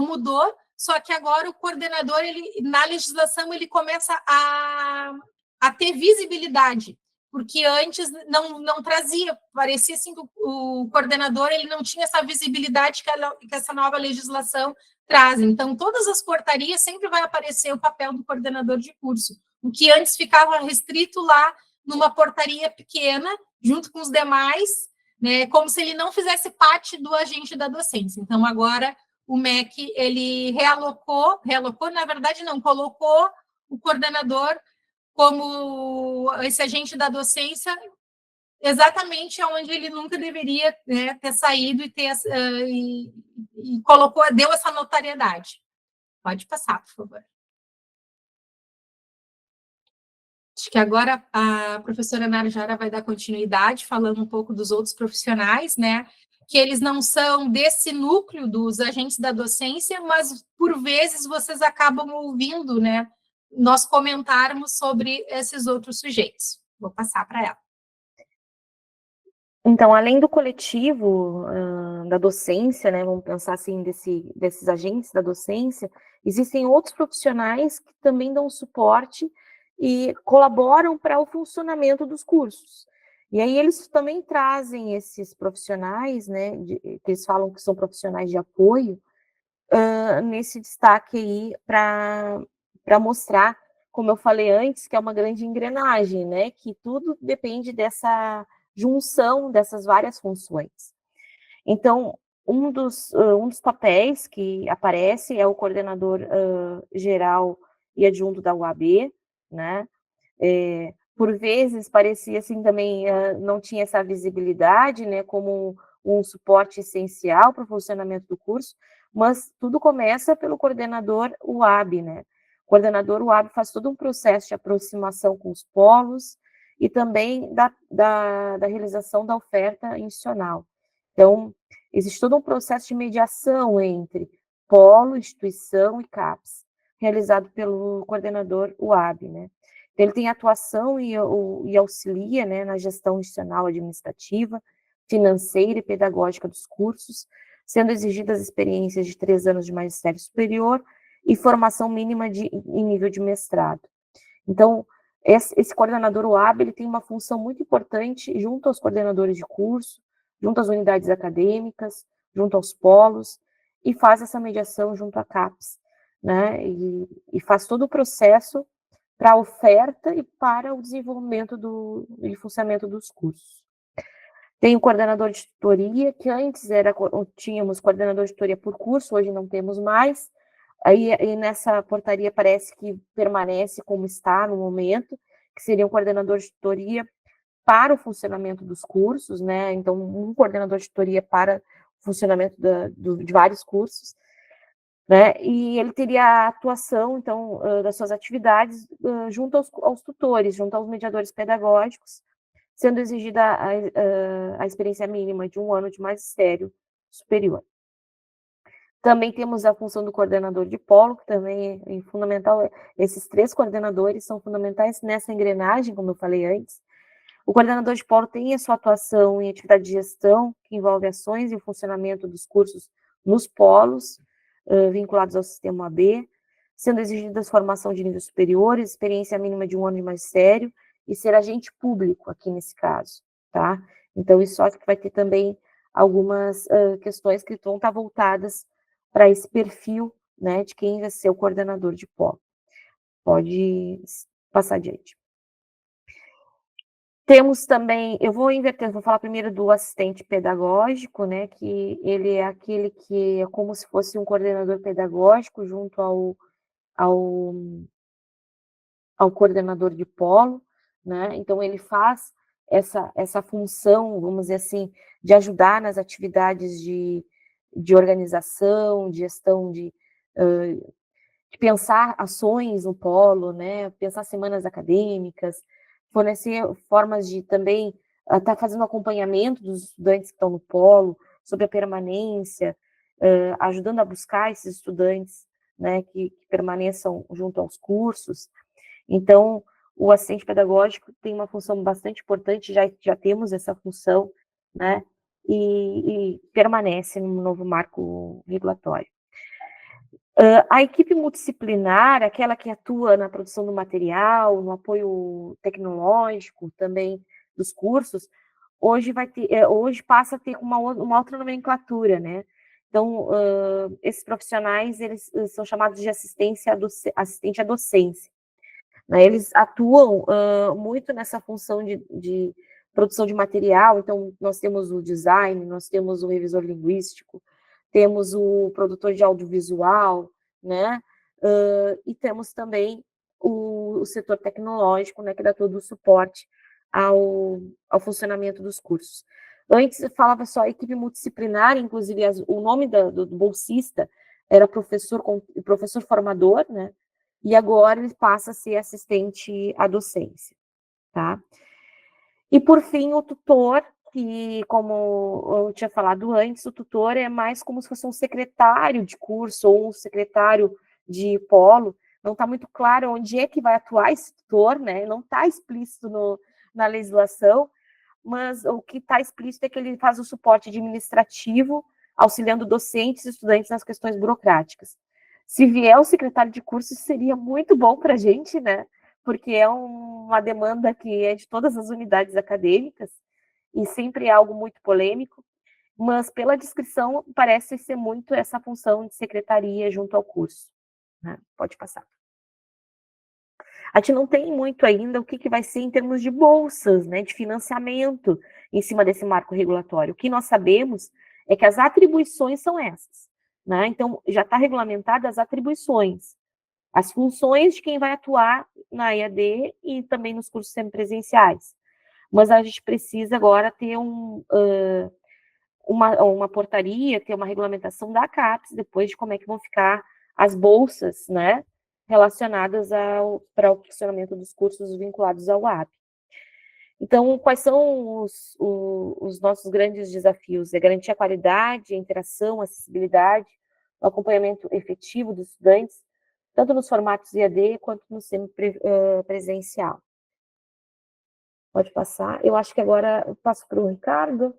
mudou, só que agora o coordenador, na legislação, ele começa a ter visibilidade, porque antes não trazia, parecia assim que o coordenador ele não tinha essa visibilidade que essa nova legislação traz. Então, todas as portarias sempre vai aparecer o papel do coordenador de curso, o que antes ficava restrito lá numa portaria pequena, junto com os demais, né, como se ele não fizesse parte do agente da docência. Então, agora o MEC, ele realocou, na verdade não, colocou o coordenador como esse agente da docência exatamente onde ele nunca deveria, né, ter saído e ter deu essa notariedade. Pode passar, por favor. Acho que agora a professora Narjara vai dar continuidade, falando um pouco dos outros profissionais, né, que eles não são desse núcleo dos agentes da docência, mas, por vezes, vocês acabam ouvindo, né, nós comentarmos sobre esses outros sujeitos. Vou passar para ela. Então, além do coletivo da docência, né, vamos pensar assim, desses agentes da docência, existem outros profissionais que também dão suporte e colaboram para o funcionamento dos cursos. E aí eles também trazem esses profissionais, né, que eles falam que são profissionais de apoio, nesse destaque aí para mostrar, como eu falei antes, que é uma grande engrenagem, né, que tudo depende dessa junção dessas várias funções. Então, um dos papéis que aparece é o coordenador geral e adjunto da UAB, né? Por vezes parecia assim também, não tinha essa visibilidade, né, como um suporte essencial para o funcionamento do curso, mas tudo começa pelo coordenador UAB, né? O coordenador UAB faz todo um processo de aproximação com os polos e também da realização da oferta institucional. Então, existe todo um processo de mediação entre polo, instituição e CAPES, realizado pelo coordenador UAB, né? Então, ele tem atuação e auxilia, né, na gestão institucional administrativa, financeira e pedagógica dos cursos, sendo exigidas experiências de 3 anos de magistério superior e formação mínima em nível de mestrado. Então, esse coordenador UAB, ele tem uma função muito importante junto aos coordenadores de curso, junto às unidades acadêmicas, junto aos polos, e faz essa mediação junto à CAPES, né, e faz todo o processo para a oferta e para o desenvolvimento e funcionamento dos cursos. Tem o coordenador de tutoria, que antes tínhamos coordenador de tutoria por curso, hoje não temos mais. Aí nessa portaria parece que permanece como está no momento, que seria um coordenador de tutoria para o funcionamento dos cursos, né? Então, um coordenador de tutoria para o funcionamento de vários cursos, né? E ele teria a atuação, então, das suas atividades junto aos tutores, junto aos mediadores pedagógicos, sendo exigida a experiência mínima de 1 ano de magistério superior. Também temos a função do coordenador de polo, que também é fundamental. Esses 3 coordenadores são fundamentais nessa engrenagem, como eu falei antes. O coordenador de polo tem a sua atuação em atividade de gestão, que envolve ações e o funcionamento dos cursos nos polos, vinculados ao sistema AB, sendo exigidas formação de nível superior, experiência mínima de 1 ano de magistério e ser agente público aqui nesse caso, tá? Então, isso acho que vai ter também algumas questões que vão estar voltadas para esse perfil, né, de quem vai ser o coordenador de polo. Pode passar adiante. Temos também, eu vou inverter, vou falar primeiro do assistente pedagógico, né, que ele é aquele que é como se fosse um coordenador pedagógico junto ao coordenador de polo, né, então ele faz essa função, vamos dizer assim, de ajudar nas atividades de organização, de gestão, de pensar ações no polo, né, pensar semanas acadêmicas, fornecer formas de também estar fazendo acompanhamento dos estudantes que estão no polo, sobre a permanência, ajudando a buscar esses estudantes, né, que permaneçam junto aos cursos. Então, o assistente pedagógico tem uma função bastante importante, já temos essa função, né, e permanece no novo marco regulatório. A equipe multidisciplinar, aquela que atua na produção do material, no apoio tecnológico também dos cursos, hoje passa a ter uma outra nomenclatura, né? Então, esses profissionais, eles são chamados de assistente à docência, né? Eles atuam muito nessa função de produção de material, então nós temos o design, nós temos o revisor linguístico, temos o produtor de audiovisual, né? E temos também o setor tecnológico, né, que dá todo o suporte ao funcionamento dos cursos. Antes eu falava só equipe multidisciplinar, inclusive o nome do bolsista era professor formador, né? E agora ele passa a ser assistente à docência, tá? E por fim, o tutor, que como eu tinha falado antes, o tutor é mais como se fosse um secretário de curso ou um secretário de polo. Não está muito claro onde é que vai atuar esse tutor, né? Não está explícito na legislação, mas o que está explícito é que ele faz o suporte administrativo, auxiliando docentes e estudantes nas questões burocráticas. Se vier o secretário de curso, isso seria muito bom para a gente, né? Porque é uma demanda que é de todas as unidades acadêmicas e sempre é algo muito polêmico, mas pela descrição parece ser muito essa função de secretaria junto ao curso, né? Pode passar. A gente não tem muito ainda o que vai ser em termos de bolsas, né, de financiamento em cima desse marco regulatório. O que nós sabemos é que as atribuições são essas, né? Então, já está regulamentada as atribuições, as funções de quem vai atuar na EAD e também nos cursos semipresenciais. Mas a gente precisa agora ter uma portaria, ter uma regulamentação da CAPES, depois de como é que vão ficar as bolsas, né, relacionadas para o funcionamento dos cursos vinculados ao UAP. Então, quais são os nossos grandes desafios? É garantir a qualidade, a interação, a acessibilidade, o acompanhamento efetivo dos estudantes, tanto nos formatos EAD quanto no semipresencial. Pode passar. Eu acho que agora eu passo para o Ricardo.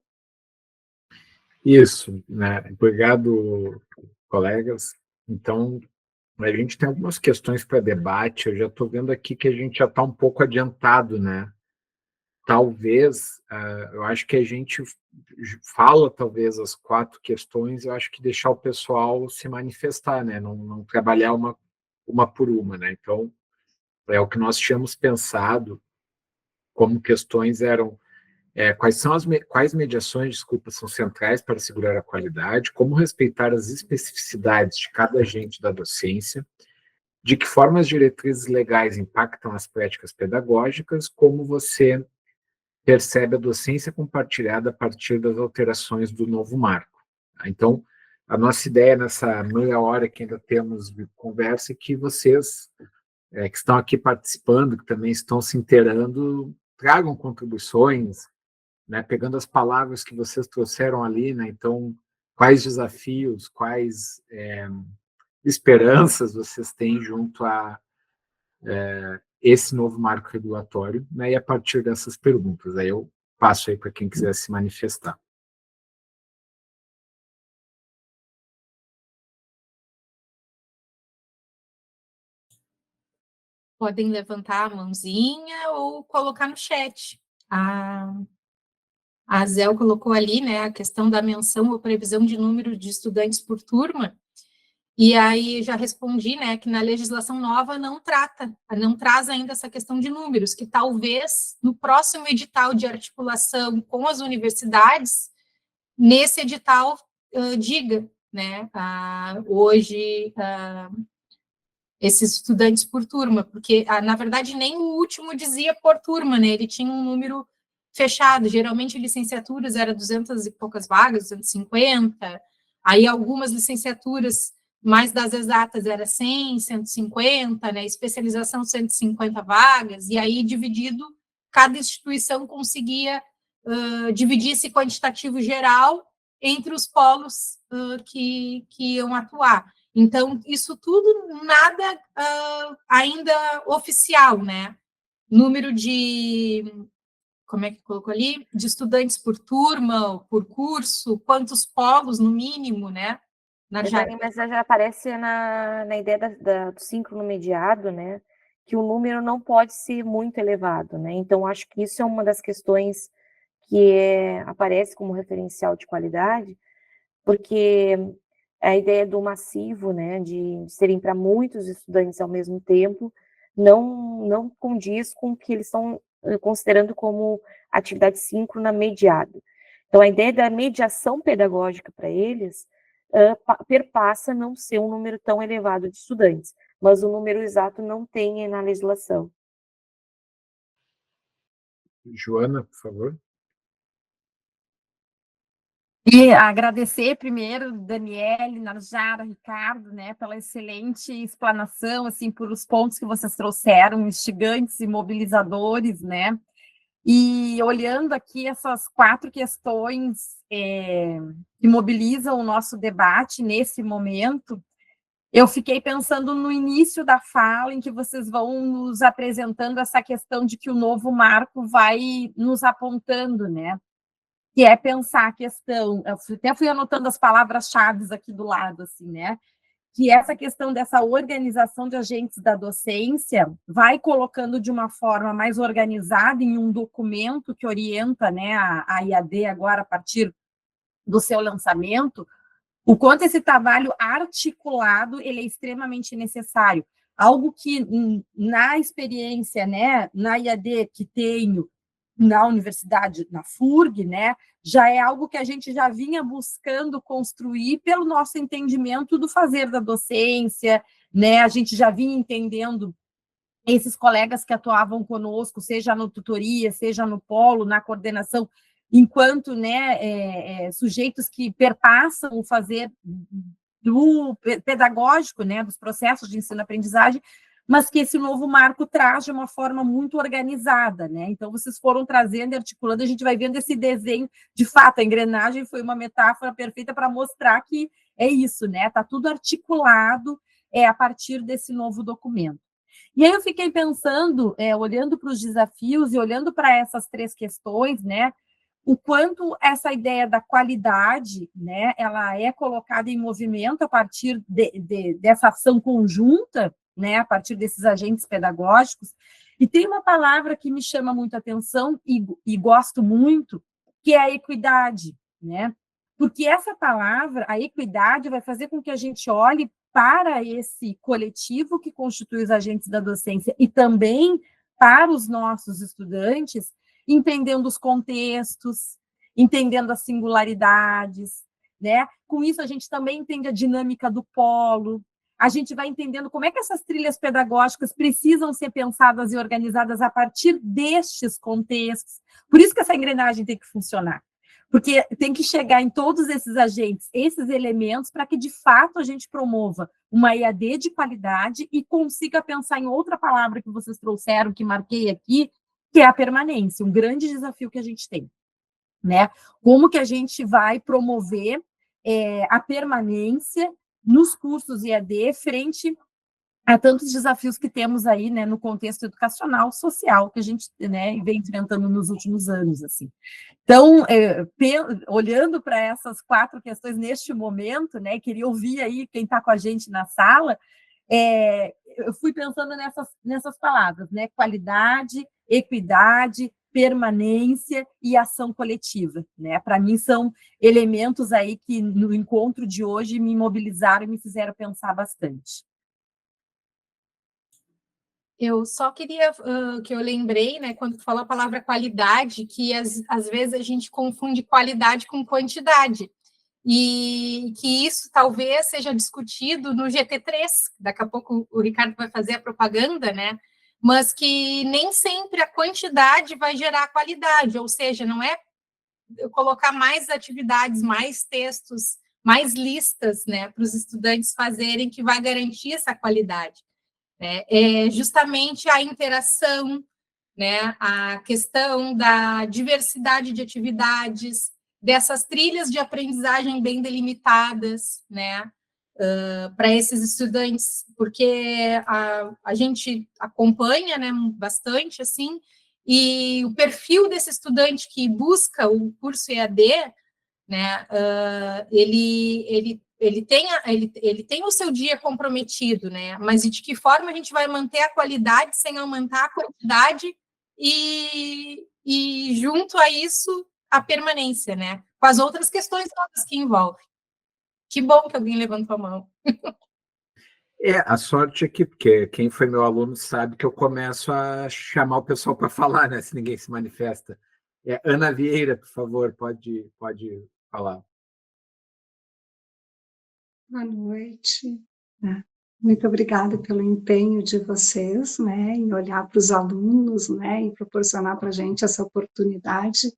Isso, né? Obrigado, colegas. Então, a gente tem algumas questões para debate. Eu já estou vendo aqui que a gente já está um pouco adiantado, né? Talvez, eu acho que a gente fala, talvez, as 4 questões, eu acho que deixar o pessoal se manifestar, né? Não trabalhar uma por uma, né? Então, é o que nós tínhamos pensado como questões eram quais mediações, desculpa, são centrais para assegurar a qualidade, como respeitar as especificidades de cada agente da docência, de que forma as diretrizes legais impactam as práticas pedagógicas, como você percebe a docência compartilhada a partir das alterações do novo marco. Então, a nossa ideia nessa meia hora que ainda temos de conversa é que vocês que estão aqui participando, que também estão se inteirando, tragam contribuições, né, pegando as palavras que vocês trouxeram ali, né, então, quais desafios, quais esperanças vocês têm junto a esse novo marco regulatório, né, e a partir dessas perguntas, aí eu passo aí para quem quiser se manifestar. Podem levantar a mãozinha ou colocar no chat. A Zel colocou ali, né, a questão da menção ou previsão de número de estudantes por turma, e aí já respondi, né, que na legislação nova não traz ainda essa questão de números, que talvez no próximo edital de articulação com as universidades, nesse edital diga, né, hoje esses estudantes por turma, porque na verdade nem o último dizia por turma, né, ele tinha um número fechado, geralmente licenciaturas era 200 e poucas vagas, 250, aí algumas licenciaturas mais das exatas era 100, 150, né, especialização 150 vagas, e aí dividido, cada instituição conseguia dividir esse quantitativo geral entre os polos que iam atuar. Então, isso tudo nada ainda oficial, né? Número de, como é que colocou ali? De estudantes por turma, por curso, quantos polos no mínimo, né? Mas já aparece na ideia do síncrono mediado, né? Que o número não pode ser muito elevado, né? Então, acho que isso é uma das questões que aparece como referencial de qualidade, porque a ideia do massivo, né, de serem para muitos estudantes ao mesmo tempo, não condiz com o que eles estão considerando como atividade síncrona mediada. Então, a ideia da mediação pedagógica para eles perpassa não ser um número tão elevado de estudantes, mas o número exato não tem na legislação. Joana, por favor. E agradecer primeiro, Daniele, Narjara, Ricardo, né, pela excelente explanação, assim, por os pontos que vocês trouxeram, instigantes e mobilizadores, né, e olhando aqui essas 4 questões que mobilizam o nosso debate nesse momento, eu fiquei pensando no início da fala, em que vocês vão nos apresentando essa questão de que o novo marco vai nos apontando, né, que é pensar a questão, eu até fui anotando as palavras-chave aqui do lado, assim, né? Que essa questão dessa organização de agentes da docência vai colocando de uma forma mais organizada em um documento que orienta, né, a IAD agora a partir do seu lançamento, o quanto esse trabalho articulado ele é extremamente necessário. Algo que, na experiência, né, na IAD que tenho, na universidade, na FURG, né, já é algo que a gente já vinha buscando construir pelo nosso entendimento do fazer da docência, né, a gente já vinha entendendo esses colegas que atuavam conosco, seja na tutoria, seja no polo, na coordenação, enquanto, né, sujeitos que perpassam o fazer do pedagógico, né, dos processos de ensino-aprendizagem, mas que esse novo marco traz de uma forma muito organizada, né? Então, vocês foram trazendo e articulando, a gente vai vendo esse desenho, de fato, a engrenagem foi uma metáfora perfeita para mostrar que é isso, né? Está tudo articulado a partir desse novo documento. E aí eu fiquei pensando, olhando para os desafios e olhando para essas 3 questões, né? O quanto essa ideia da qualidade, né, ela é colocada em movimento a partir dessa ação conjunta, né, a partir desses agentes pedagógicos. E tem uma palavra que me chama muito a atenção e gosto muito, que é a equidade, né? Porque essa palavra, a equidade, vai fazer com que a gente olhe para esse coletivo que constitui os agentes da docência e também para os nossos estudantes, entendendo os contextos, entendendo as singularidades, né? Com isso, a gente também entende a dinâmica do polo, a gente vai entendendo como é que essas trilhas pedagógicas precisam ser pensadas e organizadas a partir destes contextos. Por isso que essa engrenagem tem que funcionar, porque tem que chegar em todos esses agentes, esses elementos, para que, de fato, a gente promova uma EAD de qualidade e consiga pensar em outra palavra que vocês trouxeram, que marquei aqui, que é a permanência, um grande desafio que a gente tem, né? Como que a gente vai promover a permanência nos cursos EAD frente a tantos desafios que temos aí, né, no contexto educacional, social, que a gente, né, vem enfrentando nos últimos anos, assim. Então, olhando para essas 4 questões neste momento, né, queria ouvir aí quem está com a gente na sala, eu fui pensando nessas palavras, né, qualidade, equidade, permanência e ação coletiva, né? Para mim são elementos aí que no encontro de hoje me mobilizaram e me fizeram pensar bastante. Eu só queria que eu lembrei, né, quando falou a palavra qualidade, que às vezes a gente confunde qualidade com quantidade, e que isso talvez seja discutido no GT3, daqui a pouco o Ricardo vai fazer a propaganda, né, mas que nem sempre a quantidade vai gerar qualidade, ou seja, não é eu colocar mais atividades, mais textos, mais listas, né, para os estudantes fazerem que vai garantir essa qualidade. É justamente a interação, né, a questão da diversidade de atividades, dessas trilhas de aprendizagem bem delimitadas, né, para esses estudantes, porque a gente acompanha, né, bastante, assim, e o perfil desse estudante que busca o curso EAD, né, ele tem o seu dia comprometido, né? Mas de que forma a gente vai manter a qualidade sem aumentar a quantidade e junto a isso a permanência, né? Com as outras questões todas que envolvem. Que bom que alguém levantou a mão. A sorte é que, porque quem foi meu aluno sabe que eu começo a chamar o pessoal para falar, né? Se ninguém se manifesta. Ana Vieira, por favor, pode falar. Boa noite. Muito obrigada pelo empenho de vocês, né, em olhar para os alunos, né, e proporcionar para a gente essa oportunidade,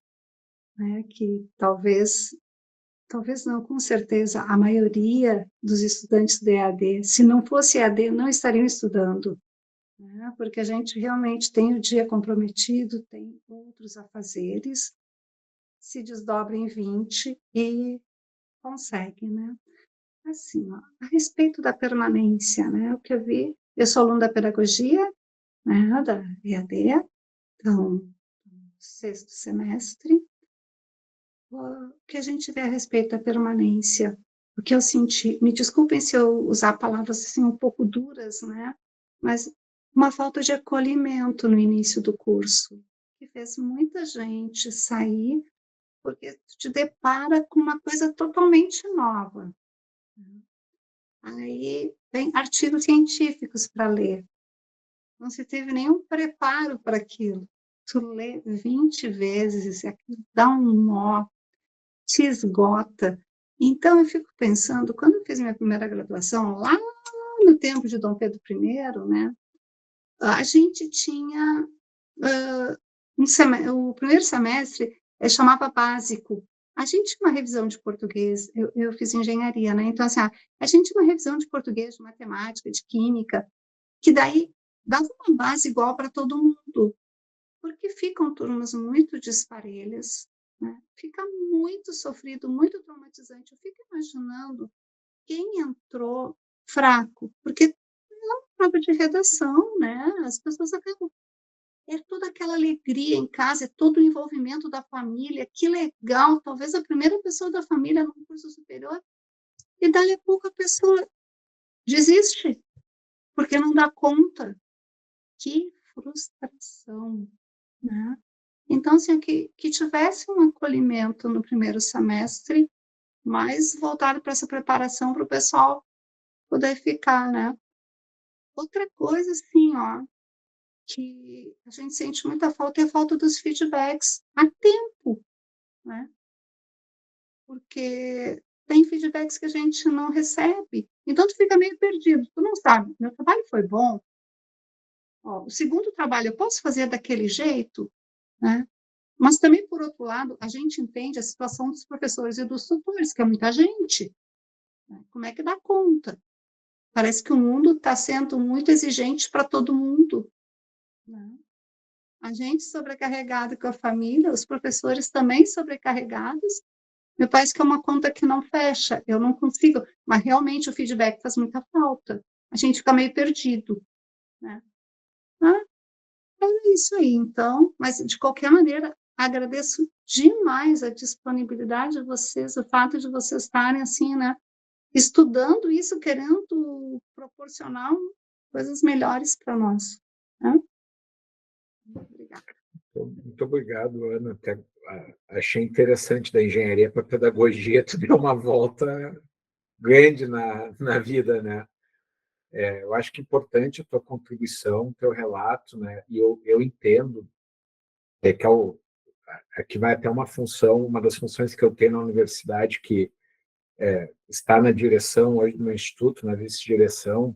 né, que talvez não, com certeza, a maioria dos estudantes de EAD, se não fosse EAD, não estariam estudando, né, porque a gente realmente tem o dia comprometido, tem outros afazeres, se desdobra em 20 e consegue, né. Assim, ó, a respeito da permanência, né, o que eu vi, eu sou aluna da pedagogia, né, da EAD, então, 6º semestre, o que a gente vê a respeito da permanência, o que eu senti, me desculpem se eu usar palavras assim um pouco duras, né, mas uma falta de acolhimento no início do curso, que fez muita gente sair, porque te depara com uma coisa totalmente nova. Aí vem artigos científicos para ler. Não se teve nenhum preparo para aquilo. Tu lê 20 vezes, aquilo dá um nó, te esgota. Então, eu fico pensando, quando eu fiz minha primeira graduação, lá no tempo de Dom Pedro I, né, a gente tinha o primeiro semestre chamava básico. A gente tinha uma revisão de português, eu fiz engenharia, né? Então, assim, a gente tinha uma revisão de português, de matemática, de química, que daí dava uma base igual para todo mundo, porque ficam turmas muito disparelhas, né? Fica muito sofrido, muito traumatizante. Eu fico imaginando quem entrou fraco, porque é uma prova de redação, né? As pessoas acabam é toda aquela alegria em casa, é todo o envolvimento da família, que legal, talvez a primeira pessoa da família no curso superior, e dali a pouco a pessoa desiste, porque não dá conta. Que frustração, né? Então, assim, que tivesse um acolhimento no primeiro semestre, mais voltado para essa preparação para o pessoal poder ficar, né? Outra coisa, assim, ó, que a gente sente muita falta é a falta dos feedbacks a tempo, né? Porque tem feedbacks que a gente não recebe, então tu fica meio perdido, tu não sabe, meu trabalho foi bom, ó, o segundo trabalho eu posso fazer daquele jeito, né? Mas também, por outro lado, a gente entende a situação dos professores e dos tutores, que é muita gente, né? Como é que dá conta? Parece que o mundo está sendo muito exigente para todo mundo, né? A gente sobrecarregado com a família, os professores também sobrecarregados, me parece que é uma conta que não fecha, eu não consigo, mas realmente o feedback faz muita falta, a gente fica meio perdido, né? Ah, é isso aí, então, mas de qualquer maneira, agradeço demais a disponibilidade de vocês, o fato de vocês estarem assim, né, estudando isso, querendo proporcionar coisas melhores para nós, né? Obrigada. Muito obrigado, Ana. Até, achei interessante da engenharia para a pedagogia, tu deu uma volta grande na vida, né? Eu acho que é importante a tua contribuição, o teu relato, né? E eu entendo que vai até uma função, uma das funções que eu tenho na universidade, que está na direção hoje do meu instituto, na vice-direção.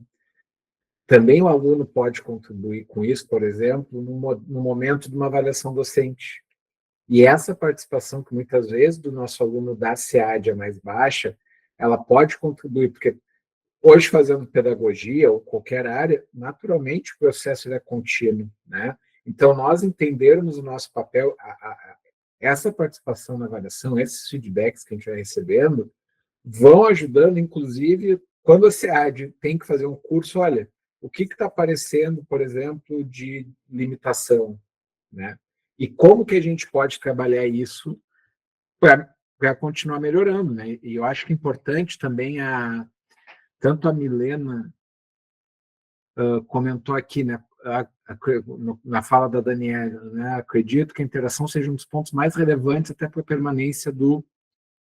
Também o aluno pode contribuir com isso, por exemplo, no momento de uma avaliação docente. E essa participação que muitas vezes do nosso aluno da SEAD é mais baixa, ela pode contribuir, porque hoje fazendo pedagogia ou qualquer área, naturalmente o processo é contínuo, né? Então, nós entendermos o nosso papel, essa participação na avaliação, esses feedbacks que a gente vai recebendo, vão ajudando, inclusive, quando a SEAD tem que fazer um curso, olha, o que está aparecendo, por exemplo, de limitação, né? E como que a gente pode trabalhar isso para continuar melhorando, né? E eu acho que é importante também tanto a Milena comentou aqui, né, na fala da Daniela, né, acredito que a interação seja um dos pontos mais relevantes até para a permanência do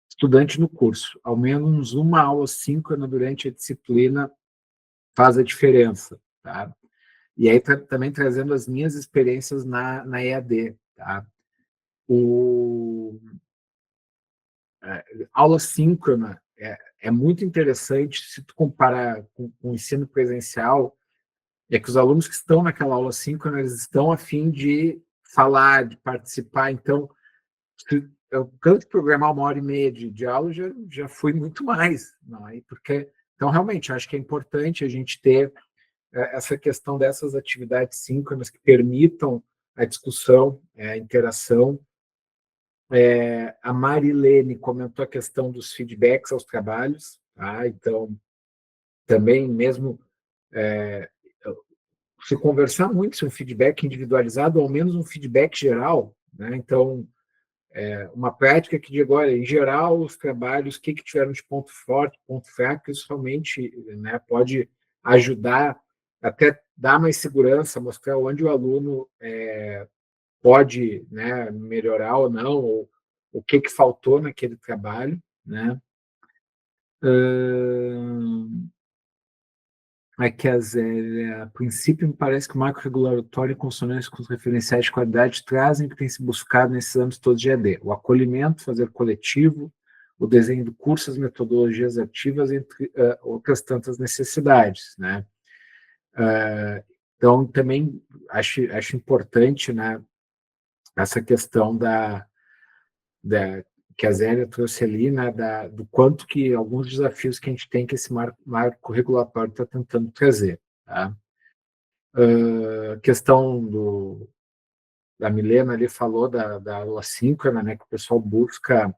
estudante no curso. Ao menos uma aula síncrona durante a disciplina faz a diferença, tá? E aí também trazendo as minhas experiências na EAD, tá? Aula síncrona é muito interessante, se tu comparar com o ensino presencial, é que os alunos que estão naquela aula síncrona, eles estão a fim de falar, de participar. Então, eu canso de programar 1h30 de aula, já fui muito mais. Não é? Porque, então, realmente, acho que é importante a gente ter essa questão dessas atividades síncronas que permitam a discussão, a interação. A Marilene comentou a questão dos feedbacks aos trabalhos, tá? Então, também mesmo se conversar muito sobre um feedback individualizado, ou ao menos um feedback geral, né? Então, uma prática que diga, olha, em geral, os trabalhos, o que tiveram de ponto forte, ponto fraco, isso realmente, né, pode ajudar, até dar mais segurança, mostrar onde o aluno pode, né, melhorar ou não, ou o que faltou naquele trabalho, né? Aqui a princípio me parece que o marco regulatório em consonância com os referenciais de qualidade trazem o que tem se buscado nesses âmbitos todos de EAD, o acolhimento, fazer coletivo, o desenho do curso, as metodologias ativas, entre outras tantas necessidades, né? Então, também acho importante, né, essa questão que a Zélia trouxe ali, né, do quanto que alguns desafios que a gente tem que esse marco regulatório está tentando trazer. Tá? A questão da Milena ali falou da aula síncrona, né, que o pessoal busca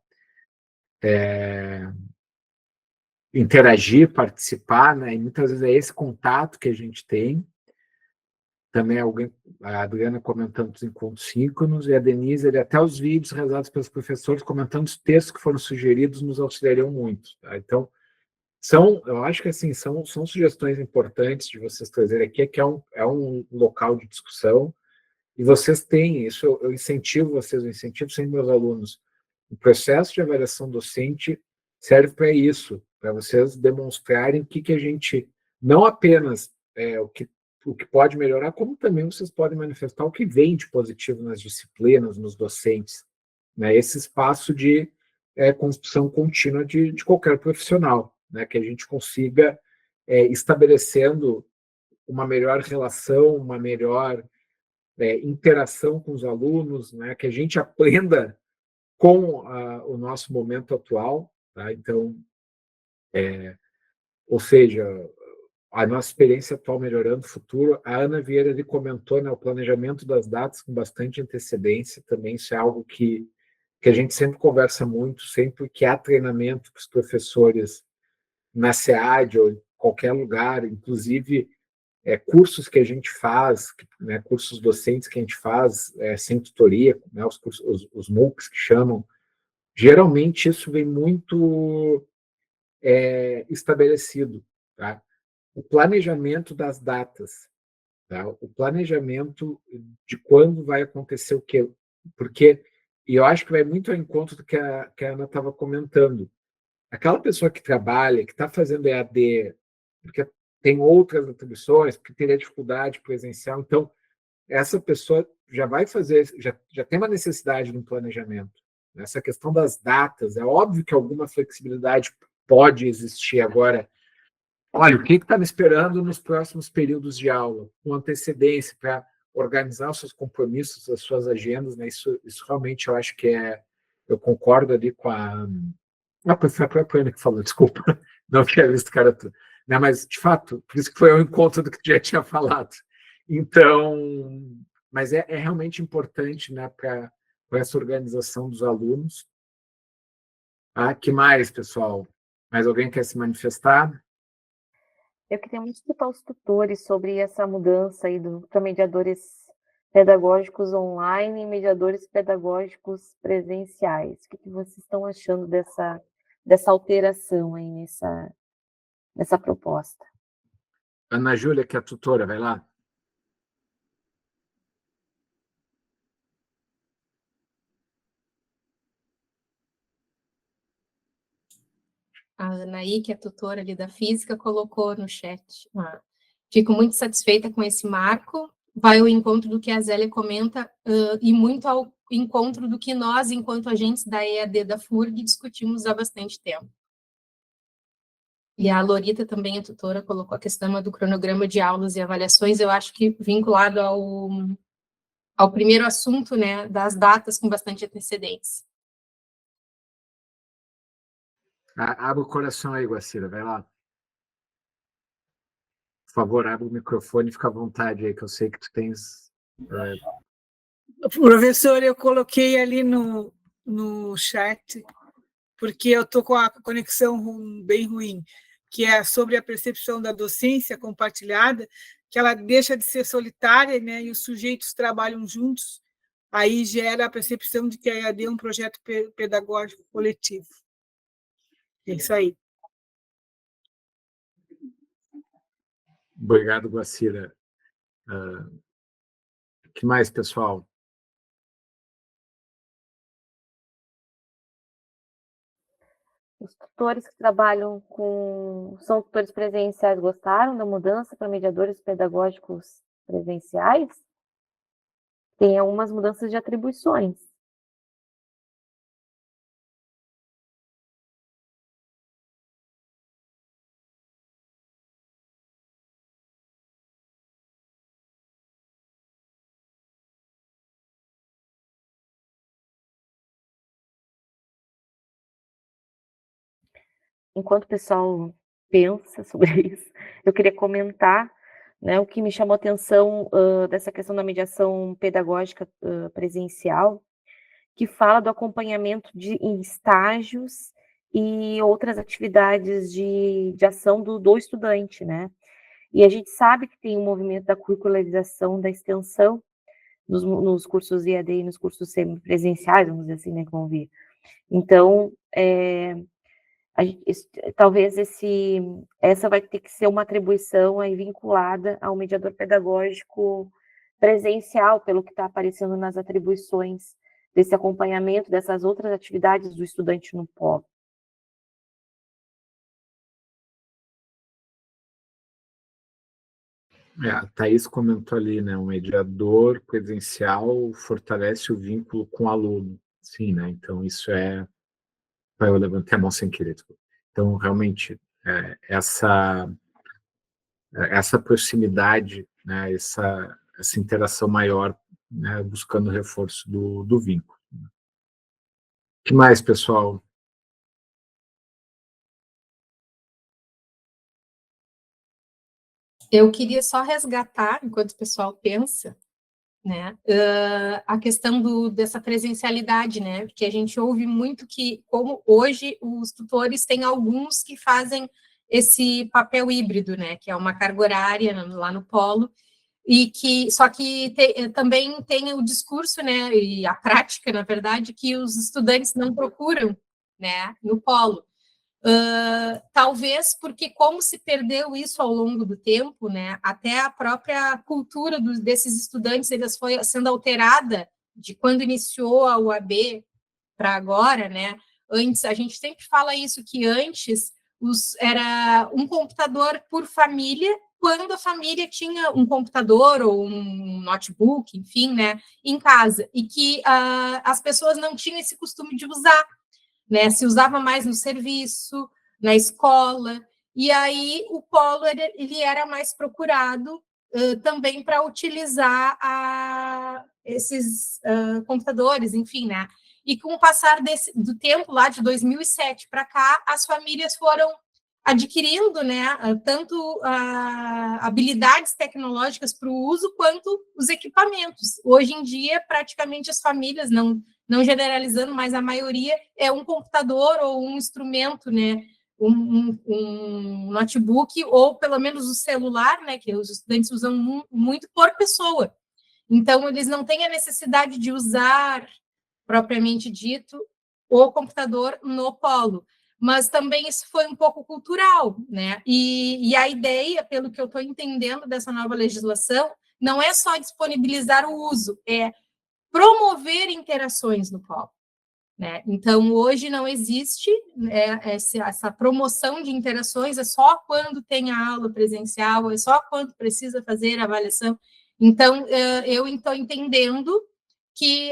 interagir, participar, né, e muitas vezes é esse contato que a gente tem. Também a Adriana comentando os encontros síncronos, e a Denise, até os vídeos realizados pelos professores comentando os textos que foram sugeridos nos auxiliariam muito. Tá? Então, eu acho que assim, são sugestões importantes de vocês trazerem aqui, que é um local de discussão, e vocês têm isso, eu incentivo vocês, eu incentivo sempre meus alunos. O processo de avaliação docente serve para isso, para vocês demonstrarem o que a gente, não apenas o que pode melhorar, como também vocês podem manifestar o que vem de positivo nas disciplinas, nos docentes. Né? Esse espaço de construção contínua de qualquer profissional, né? Que a gente consiga estabelecendo uma melhor relação, uma melhor interação com os alunos, né? Que a gente aprenda com o nosso momento atual. Tá? Então, ou seja, a nossa experiência atual melhorando o futuro. A Ana Vieira ali comentou, né, o planejamento das datas com bastante antecedência, também isso é algo que a gente sempre conversa muito, sempre que há treinamento para os professores na SEAD ou em qualquer lugar, inclusive cursos que a gente faz, né, cursos docentes que a gente faz sem tutoria, né, os MOOCs que chamam, geralmente isso vem muito estabelecido, tá? O planejamento das datas, tá? O planejamento de quando vai acontecer o quê, porque, e eu acho que vai muito ao encontro do que a Ana estava comentando, aquela pessoa que trabalha, que está fazendo EAD, porque tem outras atribuições, porque teria dificuldade presencial, então essa pessoa já vai fazer, já tem uma necessidade de um planejamento. Essa questão das datas, é óbvio que alguma flexibilidade pode existir agora. Olha, o que está me esperando nos próximos períodos de aula, com antecedência, para organizar os seus compromissos, as suas agendas, né? Isso realmente eu acho que eu concordo ali com foi a própria Ana que falou, desculpa, não tinha visto o cara, né? Mas, de fato, por isso que foi ao encontro do que já tinha falado. Então, mas é realmente importante, né, para essa organização dos alunos. Que mais, pessoal? Mais alguém quer se manifestar? Eu queria muito escutar os tutores sobre essa mudança aí para mediadores pedagógicos online e mediadores pedagógicos presenciais. O que vocês estão achando dessa alteração aí nessa proposta? Ana Júlia, que é a tutora, vai lá. A Anaí, que é tutora ali da física, colocou no chat. Fico muito satisfeita com esse marco, vai ao encontro do que a Zélia comenta e muito ao encontro do que nós, enquanto agentes da EAD da FURG, discutimos há bastante tempo. E a Lorita também, a tutora, colocou a questão do cronograma de aulas e avaliações, eu acho que vinculado ao primeiro assunto, né, das datas com bastante antecedência. Abre o coração aí, Guacira, vai lá. Por favor, abre o microfone e fica à vontade aí, que eu sei que tu tens... Professor, eu coloquei ali no chat, porque eu estou com a conexão bem ruim, que é sobre a percepção da docência compartilhada, que ela deixa de ser solitária, né, e os sujeitos trabalham juntos, aí gera a percepção de que a EAD é um projeto pedagógico coletivo. É isso aí. Obrigado, Guacira. O que mais, pessoal? Os tutores que trabalham são tutores presenciais, gostaram da mudança para mediadores pedagógicos presenciais? Tem algumas mudanças de atribuições. Enquanto o pessoal pensa sobre isso, eu queria comentar, né, o que me chamou a atenção dessa questão da mediação pedagógica presencial, que fala do acompanhamento em estágios e outras atividades de ação do estudante, né? E a gente sabe que tem um movimento da curricularização da extensão nos cursos EAD e nos cursos semipresenciais, vamos dizer assim, né, como vi. Então, talvez essa vai ter que ser uma atribuição aí vinculada ao mediador pedagógico presencial, pelo que está aparecendo nas atribuições desse acompanhamento, dessas outras atividades do estudante no polo. A Thaís comentou ali, né, o mediador presencial fortalece o vínculo com o aluno. Sim, né, então isso é... Eu levantei a mão sem querer. Então, realmente, essa proximidade, né, essa interação maior, né, buscando o reforço do vínculo. O que mais, pessoal? Eu queria só resgatar, enquanto o pessoal pensa, né, a questão dessa presencialidade, né, porque a gente ouve muito que, como hoje os tutores têm alguns que fazem esse papel híbrido, né, que é uma carga horária lá no polo, e que só que também tem o discurso, né, e a prática, na verdade, que os estudantes não procuram, né, no polo. Talvez porque como se perdeu isso ao longo do tempo, né, até a própria cultura desses estudantes eles foi sendo alterada de quando iniciou a UAB para agora, né? Antes, a gente sempre fala isso, que antes era um computador por família, quando a família tinha um computador ou um notebook, enfim, né, em casa, e que as pessoas não tinham esse costume de usar, né? Se usava mais no serviço, na escola, e aí o polo ele era mais procurado também para utilizar esses computadores, enfim, né? E com o passar do tempo, lá de 2007 para cá, as famílias foram adquirindo, né, tanto habilidades tecnológicas para o uso, quanto os equipamentos. Hoje em dia, praticamente as famílias, não generalizando, mas a maioria é um computador ou um instrumento, né, um notebook, ou pelo menos o celular, né, que os estudantes usam muito por pessoa. Então, eles não têm a necessidade de usar, propriamente dito, o computador no polo. Mas também isso foi um pouco cultural, né? E a ideia, pelo que eu estou entendendo dessa nova legislação, não é só disponibilizar o uso, é promover interações no polo, né? Então, hoje não existe essa promoção de interações, é só quando tem a aula presencial, é só quando precisa fazer a avaliação. Então, eu estou entendendo que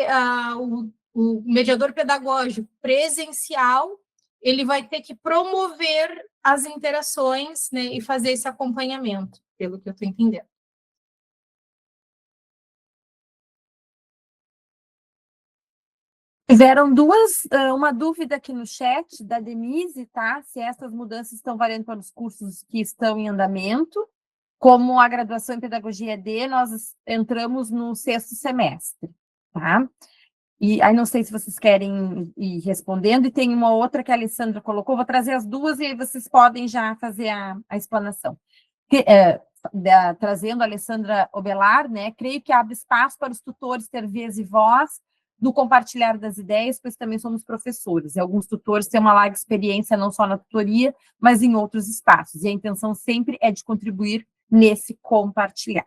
o mediador pedagógico presencial, ele vai ter que promover as interações, né, e fazer esse acompanhamento, pelo que eu estou entendendo. Tiveram uma dúvida aqui no chat da Denise, tá? Se essas mudanças estão valendo para os cursos que estão em andamento. Como a graduação em Pedagogia ED, nós entramos no 6º semestre, tá? E aí não sei se vocês querem ir respondendo, e tem uma outra que a Alessandra colocou, vou trazer as duas e aí vocês podem já fazer a explanação. Trazendo a Alessandra Obelar, né? Creio que abre espaço para os tutores ter vez e voz no compartilhar das ideias, pois também somos professores. E alguns tutores têm uma larga experiência não só na tutoria, mas em outros espaços. E a intenção sempre é de contribuir nesse compartilhar.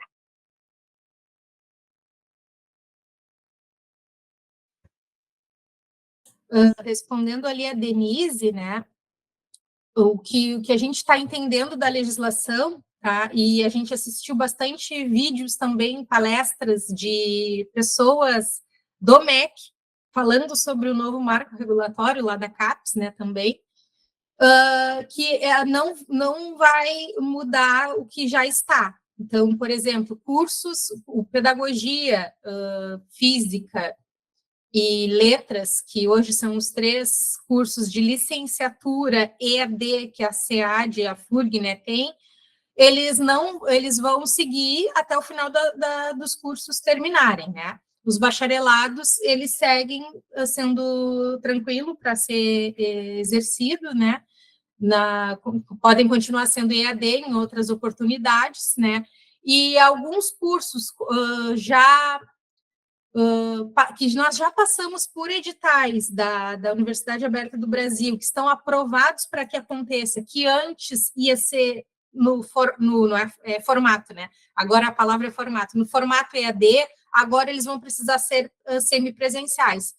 Respondendo ali a Denise, né? O que a gente está entendendo da legislação, tá? E a gente assistiu bastante vídeos também, palestras de pessoas do MEC, falando sobre o novo marco regulatório lá da CAPES, né, também, que não vai mudar o que já está. Então, por exemplo, cursos, pedagogia, física e letras, que hoje são os 3 cursos de licenciatura EAD que a SEAD e a FURG, né, tem, eles vão seguir até o final dos cursos terminarem, né? Os bacharelados, eles seguem sendo tranquilo para ser exercido, né? Podem continuar sendo EAD em outras oportunidades, né? E alguns cursos que nós já passamos por editais da Universidade Aberta do Brasil, que estão aprovados para que aconteça, que antes ia ser no formato, né? Agora a palavra é formato. No formato EAD, agora eles vão precisar ser semipresenciais.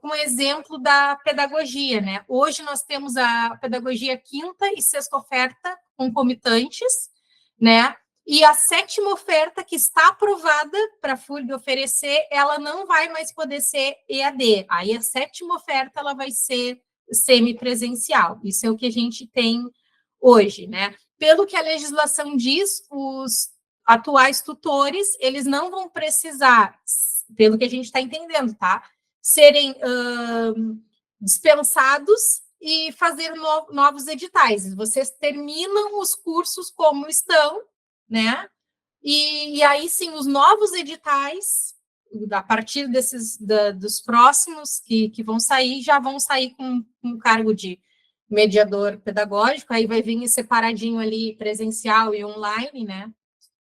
Com exemplo da pedagogia, né? Hoje nós temos a pedagogia 5ª e 6ª oferta concomitantes, né? E a 7ª oferta que está aprovada para a FURG oferecer, ela não vai mais poder ser EAD. Aí a 7ª oferta ela vai ser semipresencial. Isso é o que a gente tem hoje, né? Pelo que a legislação diz, os atuais tutores, eles não vão precisar, pelo que a gente está entendendo, tá? Serem dispensados e fazer novos editais. Vocês terminam os cursos como estão, né? E aí sim, os novos editais, a partir dos próximos que vão sair, já vão sair com um cargo de mediador pedagógico, aí vai vir separadinho ali presencial e online, né?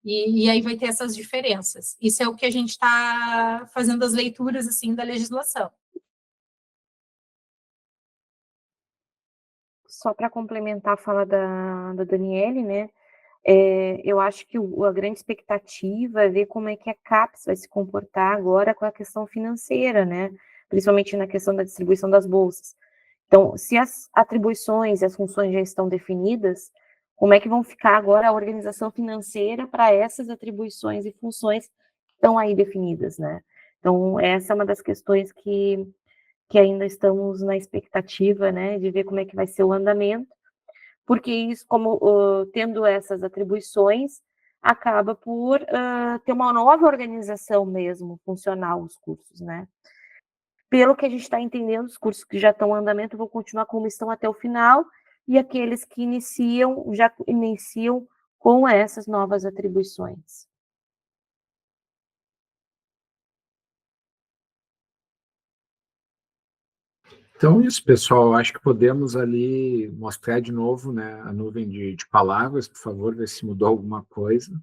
E aí vai ter essas diferenças. Isso é o que a gente está fazendo as leituras assim da legislação. Só para complementar a fala da Daniele, né? Eu acho que a grande expectativa é ver como é que a CAPES vai se comportar agora com a questão financeira, né? Principalmente na questão da distribuição das bolsas. Então, se as atribuições e as funções já estão definidas, como é que vão ficar agora a organização financeira para essas atribuições e funções que estão aí definidas, né? Então, essa é uma das questões que ainda estamos na expectativa, né, de ver como é que vai ser o andamento, porque isso, como tendo essas atribuições, acaba por ter uma nova organização mesmo, funcional, os cursos, né? Pelo que a gente está entendendo, os cursos que já estão em andamento vão continuar como estão até o final, e aqueles que já iniciam com essas novas atribuições. Então, isso, pessoal. Acho que podemos ali mostrar de novo, né, a nuvem de palavras, por favor, ver se mudou alguma coisa.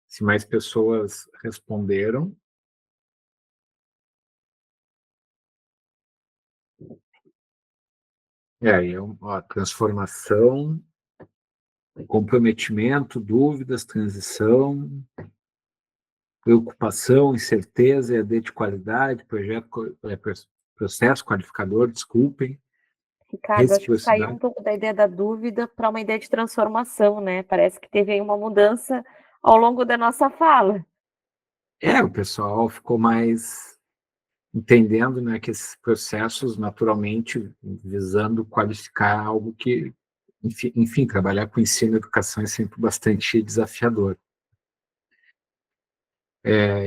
Se mais pessoas responderam. Aí, transformação, comprometimento, dúvidas, transição, preocupação, incerteza, EAD de qualidade, processo qualificador, desculpem. Ricardo, acho que saiu um pouco da ideia da dúvida para uma ideia de transformação, né? Parece que teve aí uma mudança ao longo da nossa fala. O pessoal ficou mais entendendo, né, que esses processos, naturalmente, visando qualificar algo que, enfim, trabalhar com ensino e educação é sempre bastante desafiador.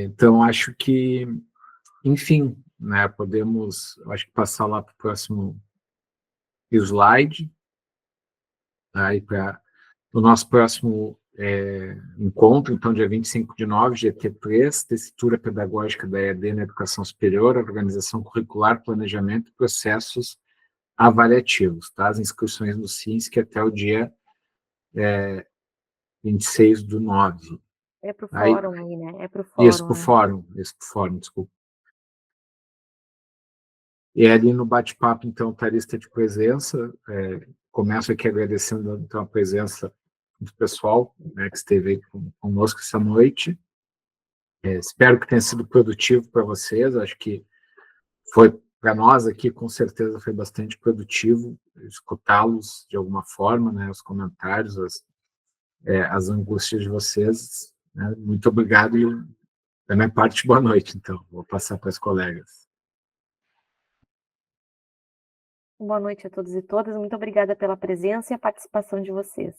Então, acho que, enfim, né, podemos, acho que passar lá para o próximo slide, aí para o nosso próximo encontro, então, dia 25/9, GT3, Tessitura Pedagógica da EAD na Educação Superior, Organização Curricular, Planejamento e Processos Avaliativos, tá? As inscrições no SINSC até o dia 26/9. É para o fórum aí, né? É para o fórum. Isso, para o fórum, desculpa. E ali no bate-papo, então, está a lista de presença. Começo aqui agradecendo, então, a presença do pessoal, né, que esteve aí conosco essa noite. Espero que tenha sido produtivo para vocês. Acho que foi, para nós aqui, com certeza foi bastante produtivo escutá-los de alguma forma, né, os comentários, as angústias de vocês. Né? Muito obrigado e, da minha parte, boa noite, então. Vou passar para as colegas. Boa noite a todos e todas. Muito obrigada pela presença e a participação de vocês.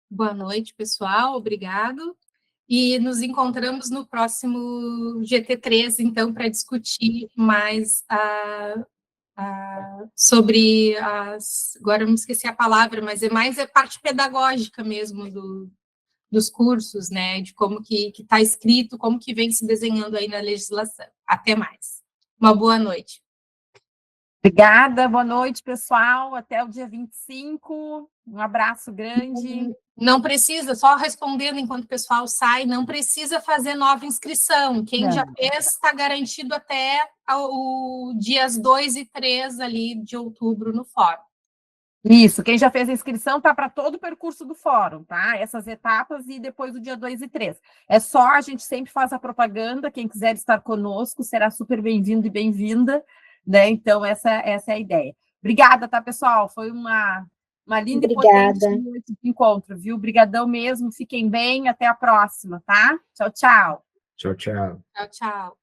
Boa noite, pessoal. Obrigado. E nos encontramos no próximo GT3, então, para discutir mais sobre as... Agora eu me esqueci a palavra, mas é mais a parte pedagógica mesmo dos cursos, né? De como que está escrito, como que vem se desenhando aí na legislação. Até mais. Uma boa noite. Obrigada, boa noite, pessoal. Até o dia 25. Um abraço grande. Não precisa, só respondendo enquanto o pessoal sai, não precisa fazer nova inscrição. Quem já fez está garantido até o dias 2 e 3 ali de outubro no fórum. Isso, quem já fez a inscrição está para todo o percurso do fórum, tá? Essas etapas e depois o dia 2 e 3. É só, a gente sempre faz a propaganda, quem quiser estar conosco será super bem-vindo e bem-vinda, né? Então, essa é a ideia. Obrigada, tá, pessoal? Foi uma linda e potente noite de encontro, viu? Obrigadão mesmo, fiquem bem, até a próxima, tá? Tchau, tchau. Tchau, tchau. Tchau, tchau.